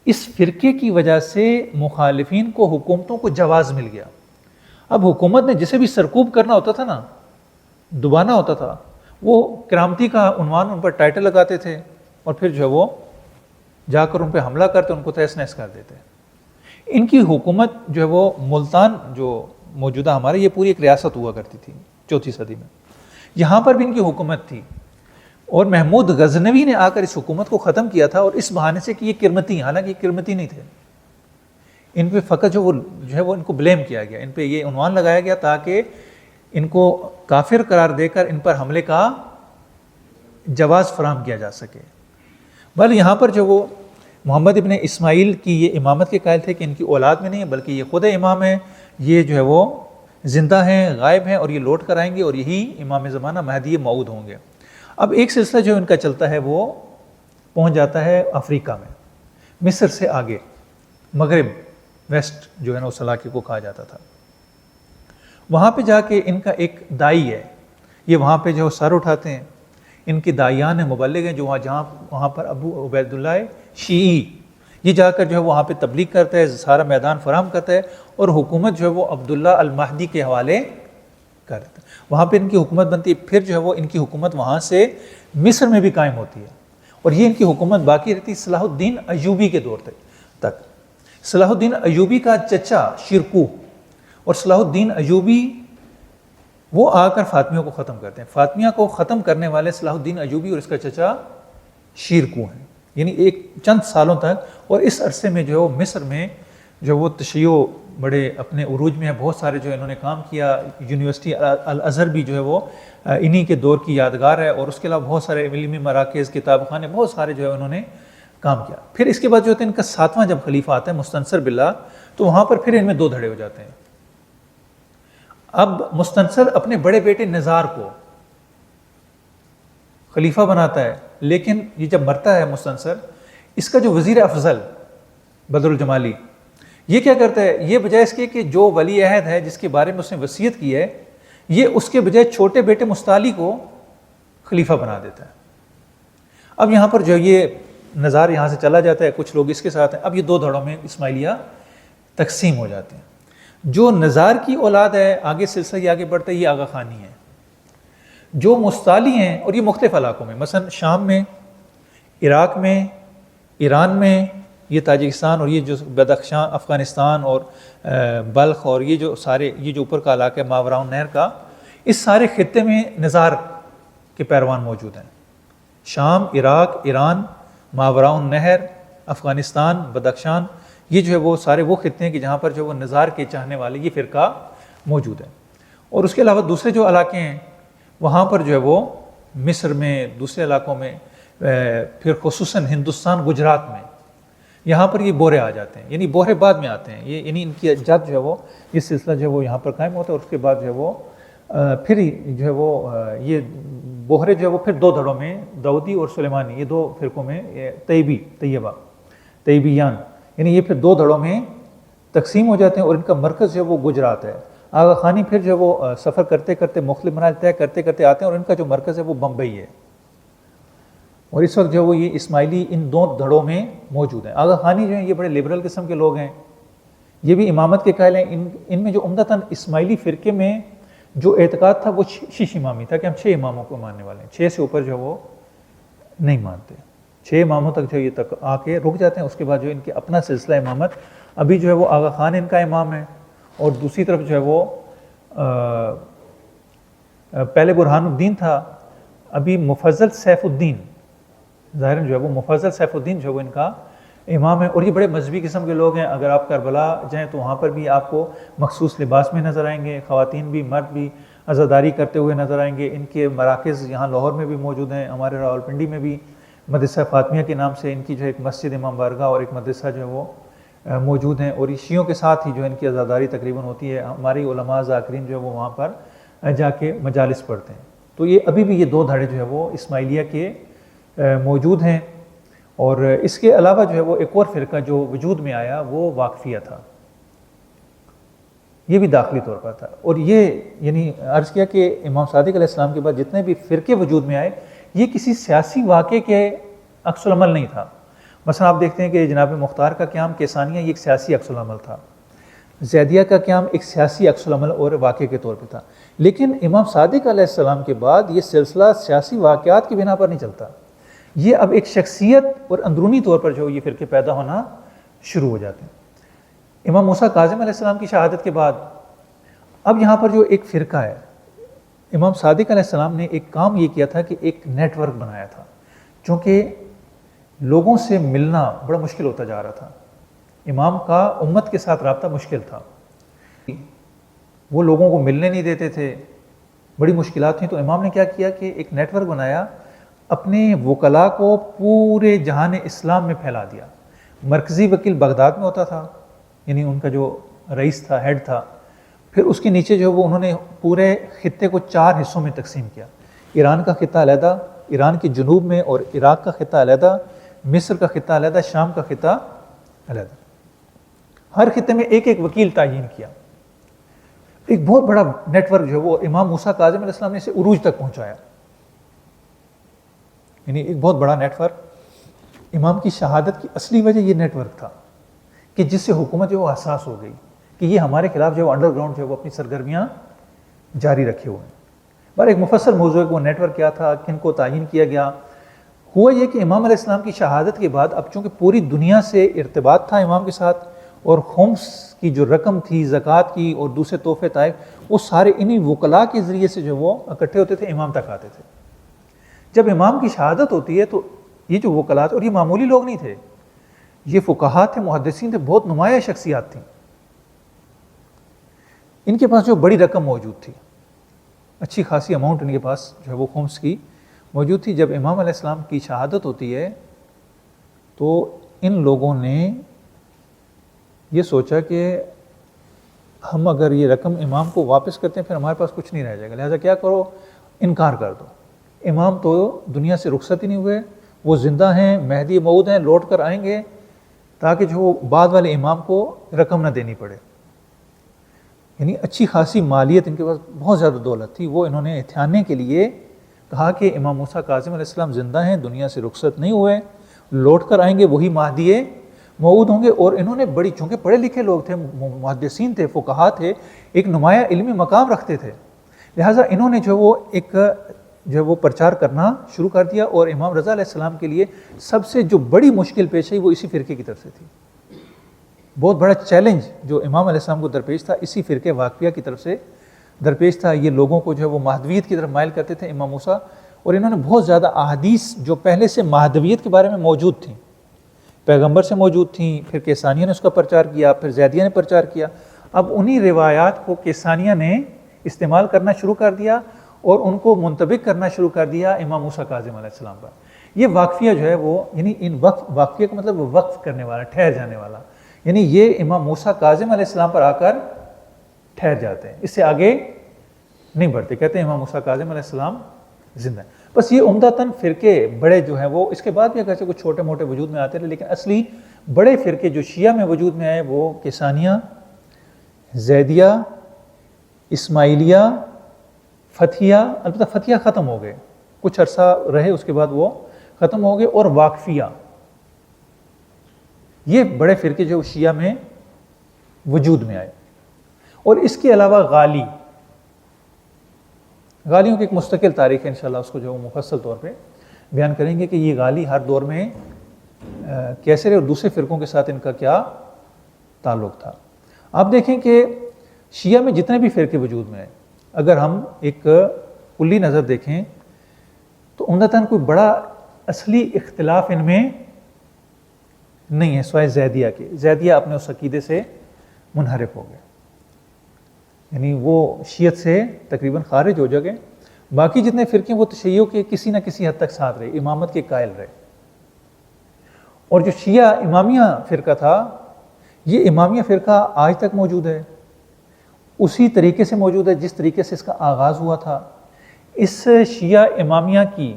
A: اس فرقے کی وجہ سے مخالفین کو حکومتوں کو جواز مل گیا۔ اب حکومت نے جسے بھی سرکوب کرنا ہوتا تھا نا، دبانا ہوتا تھا، وہ کرامتی کا عنوان ان پر ٹائٹل لگاتے تھے، اور پھر جو ہے وہ جا کر ان پہ حملہ کرتے، ان کو تہس نہس کر دیتے۔ ان کی حکومت جو ہے وہ ملتان، جو موجودہ ہمارے، یہ پوری ایک ریاست ہوا کرتی تھی 4 صدی میں، یہاں پر بھی ان کی حکومت تھی، اور محمود غزنوی نے آ کر اس حکومت کو ختم کیا تھا، اور اس بہانے سے کہ یہ کرمتی ہیں، حالانکہ یہ کرمتی نہیں تھے، ان پہ فقط جو ہے وہ ان کو بلیم کیا گیا، ان پہ یہ عنوان لگایا گیا تاکہ ان کو کافر قرار دے کر ان پر حملے کا جواز فراہم کیا جا سکے۔ بل یہاں پر جو وہ محمد ابن اسماعیل کی یہ امامت کے قائل تھے کہ ان کی اولاد میں نہیں ہے، بلکہ یہ خود امام ہیں، یہ جو ہے وہ زندہ ہیں، غائب ہیں، اور یہ لوٹ کر آئیں گے، اور یہی امام زمانہ مہدی موعود ہوں گے۔ اب ایک سلسلہ جو ان کا چلتا ہے وہ پہنچ جاتا ہے افریقہ میں، مصر سے آگے، مغرب، ویسٹ جو ہے نا اس علاقے کو کہا جاتا تھا۔ وہاں پہ جا کے ان کا ایک دائی ہے، یہ وہاں پہ جو سر اٹھاتے ہیں، ان کے دائیان ہیں، مبلغ ہیں، جو وہاں پر ابو عبید اللہ شیعی، یہ جا کر جو ہے وہاں پہ تبلیغ کرتا ہے، سارا میدان فراہم کرتا ہے، اور حکومت جو ہے وہ عبداللہ المہدی کے حوالے کرتا ہے۔ وہاں پہ ان کی حکومت بنتی ہے، پھر جو ہے وہ ان کی حکومت وہاں سے مصر میں بھی قائم ہوتی ہے، اور یہ ان کی حکومت باقی رہتی صلاح الدین ایوبی کے دور تک۔ صلاح الدین ایوبی کا چچا شیرکوہ، اور صلاح الدین ایوبی وہ آ کر فاطمیوں کو ختم کرتے ہیں۔ فاطمیہ کو ختم کرنے والے صلاح الدین ایوبی اور اس کا چچا شیرکوہ ہیں، یعنی ایک چند سالوں تک۔ اور اس عرصے میں جو مصر میں جو وہ تشیع بڑے اپنے عروج میں ہیں، بہت سارے جو انہوں نے کام کیا، یونیورسٹی الازہر بھی جو ہے وہ انہی کے دور کی یادگار ہے، اور اس کے علاوہ بہت سارے علمی مراکز، کتاب خانے، بہت سارے جو ہے انہوں نے کام کیا۔ پھر اس کے بعد جو ہوتا ہے ان کا 7واں جب خلیفہ آتا ہے مستنصر باللہ، تو وہاں پر پھر ان میں 2 دھڑے ہو جاتے ہیں۔ اب مستنصر اپنے بڑے بیٹے نزار کو خلیفہ بناتا ہے، لیکن یہ جب مرتا ہے مستنصر، اس کا جو وزیر افضل بدر الجمالی، یہ کیا کرتا ہے، یہ بجائے اس کے کہ جو ولی عہد ہے جس کے بارے میں اس نے وصیت کی ہے، یہ اس کے بجائے چھوٹے بیٹے مستعلی کو خلیفہ بنا دیتا ہے۔ اب یہاں پر جو یہ نزار یہاں سے چلا جاتا ہے، کچھ لوگ اس کے ساتھ ہیں، اب یہ 2 دھڑوں میں اسماعیلیہ تقسیم ہو جاتے ہیں۔ جو نزار کی اولاد ہے، آگے سلسلہ یہ آگے بڑھتا ہے، یہ آغا خانی ہے۔ جو مستعلی ہیں، اور یہ مختلف علاقوں میں، مثلا شام میں، عراق میں، ایران میں، یہ تاجکستان، اور یہ جو بدخشان، افغانستان اور بلخ، اور یہ جو سارے، یہ جو اوپر کا علاقہ ہے ماوراء النہر کا، اس سارے خطے میں نزار کے پیروان موجود ہیں۔ شام، عراق، ایران، ماوراء النہر، افغانستان، بدخشان، یہ جو ہے وہ سارے وہ خطے ہیں کہ جہاں پر جو وہ نزار کے چاہنے والے یہ فرقہ موجود ہے۔ اور اس کے علاوہ دوسرے جو علاقے ہیں وہاں پر جو ہے وہ مصر میں، دوسرے علاقوں میں، پھر خصوصاً ہندوستان، گجرات میں، یہاں پر یہ بورے آ جاتے ہیں، یعنی بورے بعد میں آتے ہیں، یہ یعنی ان کی جد جو ہے وہ یہ سلسلہ جو ہے وہ یہاں پر قائم ہوتا ہے، اور اس کے بعد جو ہے وہ پھر جو ہے وہ یہ بوہرے جو ہے وہ پھر 2 دھڑوں میں، داؤدی اور سلیمانی، یہ 2 فرقوں میں، طیبیان، یعنی یہ پھر 2 دھڑوں میں تقسیم ہو جاتے ہیں، اور ان کا مرکز جو ہے وہ گجرات ہے۔ آغا خانی پھر جو ہے وہ سفر کرتے کرتے، مختلف مراحل طے کرتے کرتے آتے ہیں، اور ان کا جو مرکز ہے وہ بمبئی ہے، اور اس وقت جو ہے وہ یہ اسماعیلی ان 2 دھڑوں میں موجود ہیں۔ آغا خانی جو ہیں یہ بڑے لبرل قسم کے لوگ ہیں، یہ بھی امامت کے قائل ہیں۔ ان میں جو عمدتاً اسماعیلی فرقے میں جو اعتقاد تھا وہ 6 امامی تھا، کہ ہم 6 اماموں کو ماننے والے ہیں، 6 سے اوپر جو وہ نہیں مانتے، 6 اماموں تک جو یہ تک آ کے رک جاتے ہیں۔ اس کے بعد جو ان کے اپنا سلسلہ امامت، ابھی جو ہے وہ آغا خان ان کا امام ہے، اور دوسری طرف جو ہے وہ پہلے برہان الدین تھا، ابھی مفضل سیف الدین، ظاہراً جو ہے وہ مفضل سیف الدین جو ہے وہ ان کا امام ہیں، اور یہ بڑے مذہبی قسم کے لوگ ہیں. اگر آپ کربلا جائیں تو وہاں پر بھی آپ کو مخصوص لباس میں نظر آئیں گے، خواتین بھی مرد بھی عزاداری کرتے ہوئے نظر آئیں گے. ان کے مراکز یہاں لاہور میں بھی موجود ہیں، ہمارے راولپنڈی میں بھی مدرسہ فاطمیہ کے نام سے ان کی جو ہے ایک مسجد امام بارگاہ اور ایک مدرسہ جو ہے وہ موجود ہیں، اور شیعوں کے ساتھ ہی جو ان کی عزاداری تقریباً ہوتی ہے. ہماری علماء ذاکرین جو ہے وہ وہاں پر جا کے مجالس پڑھتے ہیں. تو یہ ابھی بھی یہ دو دھڑے جو ہے وہ اسماعیلیہ کے موجود ہیں. اور اس کے علاوہ جو ہے وہ ایک اور فرقہ جو وجود میں آیا وہ واقفیہ تھا، یہ بھی داخلی طور پر تھا. اور یہ یعنی عرض کیا کہ امام صادق علیہ السلام کے بعد جتنے بھی فرقے وجود میں آئے یہ کسی سیاسی واقعے کے عکس العمل نہیں تھا. مثلا آپ دیکھتے ہیں کہ جناب مختار کا قیام کیسانیہ یہ ایک سیاسی عکس العمل تھا، زیدیہ کا قیام ایک سیاسی عکس العمل اور واقعے کے طور پہ تھا. لیکن امام صادق علیہ السلام کے بعد یہ سلسلہ سیاسی واقعات کی بنا پر نہیں چلتا، یہ اب ایک شخصیت اور اندرونی طور پر جو یہ فرقے پیدا ہونا شروع ہو جاتے ہیں. امام موسیٰ کاظم علیہ السلام کی شہادت کے بعد اب یہاں پر جو ایک فرقہ ہے، امام صادق علیہ السلام نے ایک کام یہ کیا تھا کہ ایک نیٹ ورک بنایا تھا، چونکہ لوگوں سے ملنا بڑا مشکل ہوتا جا رہا تھا. امام کا امت کے ساتھ رابطہ مشکل تھا، وہ لوگوں کو ملنے نہیں دیتے تھے، بڑی مشکلات تھیں. تو امام نے کیا کیا کہ ایک نیٹ ورک بنایا، اپنے وکلاء کو پورے جہان اسلام میں پھیلا دیا. مرکزی وکیل بغداد میں ہوتا تھا، یعنی ان کا جو رئیس تھا، ہیڈ تھا. پھر اس کے نیچے جو وہ انہوں نے پورے خطے کو 4 حصوں میں تقسیم کیا. ایران کا خطہ علیحدہ، ایران کے جنوب میں اور عراق کا خطہ علیحدہ، مصر کا خطہ علیحدہ، شام کا خطہ علیحدہ. ہر خطے میں ایک ایک وکیل تعین کیا. ایک بہت بڑا نیٹ ورک جو ہے وہ امام موسیٰ کاظم علیہ السلام نے اسے عروج تک پہنچایا. یعنی ایک بہت بڑا نیٹ ورک. امام کی شہادت کی اصلی وجہ یہ نیٹ ورک تھا کہ جس سے حکومت جو وہ حساس ہو گئی کہ یہ ہمارے خلاف جو انڈر گراؤنڈ جو ہے وہ اپنی سرگرمیاں جاری رکھے ہوئے ہیں. پر ایک مفصل موضوع ہے کہ وہ نیٹ ورک کیا تھا، کن کو تعین کیا گیا. ہوا یہ کہ امام علیہ السلام کی شہادت کے بعد اب چونکہ پوری دنیا سے ارتباط تھا امام کے ساتھ، اور خمس کی جو رقم تھی زکوٰۃ کی اور دوسرے تحفے تحائف وہ سارے انہی وکلاء کے ذریعے سے جو وہ اکٹھے ہوتے تھے، امام تک آتے تھے. جب امام کی شہادت ہوتی ہے تو یہ جو وکلاء اور یہ معمولی لوگ نہیں تھے، یہ فقہاء تھے، محدثین تھے، بہت نمایاں شخصیات تھیں. ان کے پاس جو بڑی رقم موجود تھی، اچھی خاصی اماؤنٹ ان کے پاس جو ہے وہ خمس کی موجود تھی. جب امام علیہ السلام کی شہادت ہوتی ہے تو ان لوگوں نے یہ سوچا کہ ہم اگر یہ رقم امام کو واپس کرتے ہیں پھر ہمارے پاس کچھ نہیں رہ جائے گا، لہٰذا کیا کرو، انکار کر دو. امام تو دنیا سے رخصت ہی نہیں ہوئے، وہ زندہ ہیں، مہدی موعود ہیں، لوٹ کر آئیں گے تاکہ جو بعد والے امام کو رقم نہ دینی پڑے. یعنی اچھی خاصی مالیت، ان کے پاس بہت زیادہ دولت تھی. وہ انہوں نے احتیانے کے لیے کہا کہ امام موسیٰ کاظم علیہ السلام زندہ ہیں، دنیا سے رخصت نہیں ہوئے، لوٹ کر آئیں گے، وہی مہدی موعود ہوں گے. اور انہوں نے بڑی، چونکہ پڑھے لکھے لوگ تھے، محدثین تھے، فقہاء تھے، ایک نمایاں علمی مقام رکھتے تھے، لہٰذا انہوں نے جو وہ ایک جو وہ پرچار کرنا شروع کر دیا. اور امام رضا علیہ السلام کے لیے سب سے جو بڑی مشکل پیش آئی وہ اسی فرقے کی طرف سے تھی. بہت بڑا چیلنج جو امام علیہ السلام کو درپیش تھا اسی فرقے واقفیہ کی طرف سے درپیش تھا. یہ لوگوں کو جو ہے وہ مہدویت کی طرف مائل کرتے تھے امام موسیٰ، اور انہوں نے بہت زیادہ احادیث جو پہلے سے مہدویت کے بارے میں موجود تھیں، پیغمبر سے موجود تھیں، پھر کیسانیہ نے اس کا پرچار کیا، پھر زیدیہ نے پرچار کیا. اب انہی روایات کو کیسانیہ نے استعمال کرنا شروع کر دیا اور ان کو منطبق کرنا شروع کر دیا امام موسیٰ کاظم علیہ السلام پر. یہ واقفیہ جو ہے وہ یعنی ان واقفیہ کا مطلب وقف کرنے والا، ٹھہر جانے والا، یعنی یہ امام موسیٰ کاظم علیہ السلام پر آ کر ٹھہر جاتے ہیں، اس سے آگے نہیں بڑھتے. کہتے ہیں امام موسیٰ کاظم علیہ السلام زندہ ہے. بس یہ عمدتاً فرقے بڑے جو ہیں وہ اس کے بعد بھی اگر سے کچھ چھوٹے موٹے وجود میں آتے رہے، لیکن اصلی بڑے فرقے جو شیعہ میں وجود میں آئے وہ کیسانیہ، زیدیہ، اسماعیلیہ، فتحیہ. البتہ فتحیہ ختم ہو گئے، کچھ عرصہ رہے اس کے بعد وہ ختم ہو گئے. اور واقفیہ، یہ بڑے فرقے جو شیعہ میں وجود میں آئے. اور اس کے علاوہ غالیوں کی ایک مستقل تاریخ ہے، انشاءاللہ اس کو جو مفصل طور پہ بیان کریں گے کہ یہ غالی ہر دور میں کیسے رہے اور دوسرے فرقوں کے ساتھ ان کا کیا تعلق تھا. آپ دیکھیں کہ شیعہ میں جتنے بھی فرقے وجود میں ہیں، اگر ہم ایک کلی نظر دیکھیں تو عمدتاً کوئی بڑا اصلی اختلاف ان میں نہیں ہے سوائے زیدیہ کے. زیدیہ اپنے اس عقیدے سے منحرف ہو گئے, یعنی وہ شیعت سے تقریباً خارج ہو گئے. باقی جتنے فرقے وہ تشیع کے کسی نہ کسی حد تک ساتھ رہے, امامت کے قائل رہے. اور جو شیعہ امامیہ فرقہ تھا, یہ امامیہ فرقہ آج تک موجود ہے, اسی طریقے سے موجود ہے جس طریقے سے اس کا آغاز ہوا تھا. اس شیعہ امامیہ کی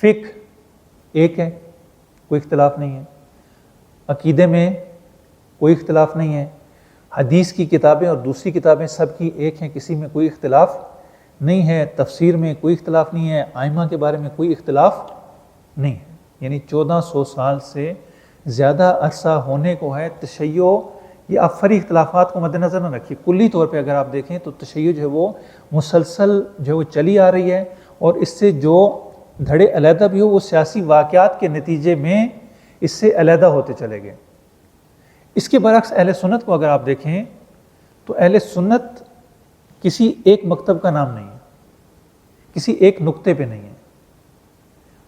A: فقہ ایک ہے, کوئی اختلاف نہیں ہے. عقیدے میں کوئی اختلاف نہیں ہے. حدیث کی کتابیں اور دوسری کتابیں سب کی ایک ہیں, کسی میں کوئی اختلاف نہیں ہے. تفسیر میں کوئی اختلاف نہیں ہے. ائمہ کے بارے میں کوئی اختلاف نہیں ہے. یعنی 1400 سال سے زیادہ عرصہ ہونے کو ہے. تشیع, یہ آپ فری اختلافات کو مد نظر نہ رکھیے, کلی طور پہ اگر آپ دیکھیں تو تشیع جو ہے وہ مسلسل جو ہے وہ چلی آ رہی ہے, اور اس سے جو دھڑے علیحدہ بھی ہو وہ سیاسی واقعات کے نتیجے میں اس سے علیحدہ ہوتے چلے گئے. اس کے برعکس اہل سنت کو اگر آپ دیکھیں تو اہل سنت کسی ایک مکتب کا نام نہیں ہے, کسی ایک نقطے پہ نہیں ہے.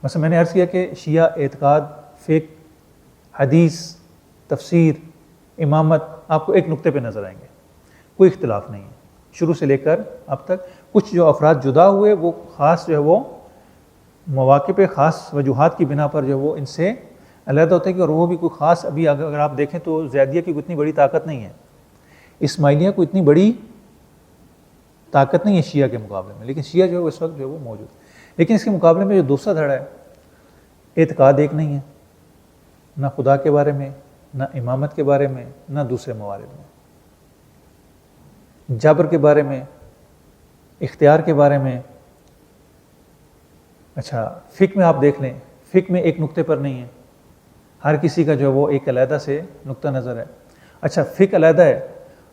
A: مثلا میں نے عرض کیا کہ شیعہ اعتقاد, فقہ, حدیث, تفسیر, امامت آپ کو ایک نقطے پہ نظر آئیں گے, کوئی اختلاف نہیں ہے شروع سے لے کر اب تک. کچھ جو افراد جدا ہوئے وہ خاص جو ہے وہ مواقع پہ خاص وجوہات کی بنا پر جو وہ ان سے علیحدہ ہوتے ہیں, اور وہ بھی کوئی خاص, ابھی اگر آپ دیکھیں تو زیدیہ کی کوئی اتنی بڑی طاقت نہیں ہے, اسماعیلیہ کو اتنی بڑی طاقت نہیں ہے شیعہ کے مقابلے میں, لیکن شیعہ جو ہے وہ اس وقت جو ہے وہ موجود ہے. لیکن اس کے مقابلے میں جو دوسرا دھڑا ہے, اعتقاد ایک نہیں ہے, نہ خدا کے بارے میں, نہ امامت کے بارے میں, نہ دوسرے موارد میں. جبر کے بارے میں, اختیار کے بارے میں. اچھا فقہ میں آپ دیکھ لیں, فقہ میں ایک نقطے پر نہیں ہے, ہر کسی کا جو ہے وہ ایک علیحدہ سے نقطہ نظر ہے. اچھا فقہ علیحدہ ہے,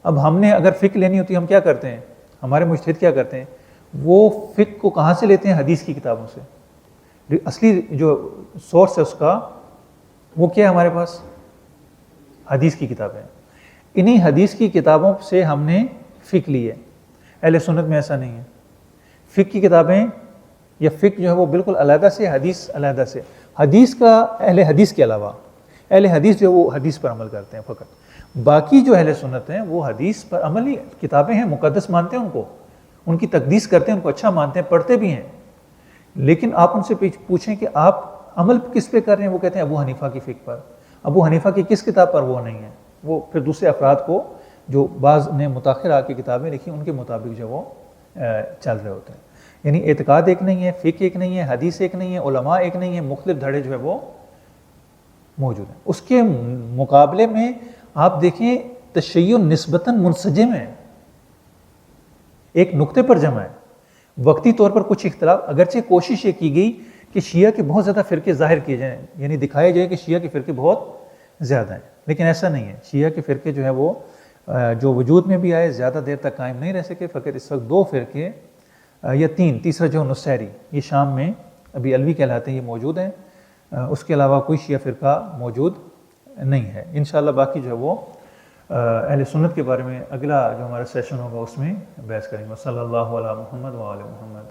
A: اب ہم نے اگر فقہ لینی ہوتی ہے ہم کیا کرتے ہیں, ہمارے مجتہد کیا کرتے ہیں, وہ فقہ کو کہاں سے لیتے ہیں, حدیث کی کتابوں سے. اصلی جو سورس ہے اس کا وہ کیا ہے ہمارے پاس, حدیث کی کتابیں. انہی حدیث کی کتابوں سے ہم نے فقہ لی ہے. اہل سنت میں ایسا نہیں ہے. فقہ کی کتابیں یا فقہ جو ہے وہ بالکل علیحدہ سے, حدیث علیحدہ سے. حدیث کا اہل حدیث کے علاوہ اہل حدیث جو ہے وہ حدیث پر عمل کرتے ہیں فقط. باقی جو اہل سنت ہیں وہ حدیث پر عملی کتابیں ہیں, مقدس مانتے ہیں ان کو, ان کی تقدیس کرتے ہیں, ان کو اچھا مانتے ہیں, پڑھتے بھی ہیں. لیکن آپ ان سے پوچھیں کہ آپ عمل کس پہ کر رہے ہیں, وہ کہتے ہیں ابو حنیفہ کی فقہ پر. ابو حنیفہ کی کس کتاب پر, وہ نہیں ہے. وہ پھر دوسرے افراد کو جو بعض نے متاخر آ کے کتابیں لکھی ان کے مطابق جو وہ چل رہے ہوتے ہیں. یعنی اعتقاد ایک نہیں ہے, فقہ ایک نہیں ہے, حدیث ایک نہیں ہے, علماء ایک نہیں ہے, مختلف دھڑے جو ہے وہ موجود ہیں. اس کے مقابلے میں آپ دیکھیں تشیع نسبتاً منسجم ہے, ایک نقطے پر جمع ہے. وقتی طور پر کچھ اختلاف, اگرچہ کوشش یہ کی گئی کہ شیعہ کے بہت زیادہ فرقے ظاہر کیے جائیں, یعنی دکھائے جائے کہ شیعہ کے فرقے بہت زیادہ ہیں, لیکن ایسا نہیں ہے. شیعہ کے فرقے جو ہے وہ جو وجود میں بھی آئے زیادہ دیر تک قائم نہیں رہ سکے. فقط اس وقت 2 فرقے یا 3, تیسرا جو نصیری, یہ شام میں ابھی الوی کہلاتے ہیں, یہ موجود ہیں. اس کے علاوہ کوئی شیعہ فرقہ موجود نہیں ہے. انشاءاللہ باقی جو ہے وہ اہل سنت کے بارے میں اگلا جو ہمارا سیشن ہوگا اس میں بحث کریں گے. صلی اللہ علیہ محمد و آل محمد.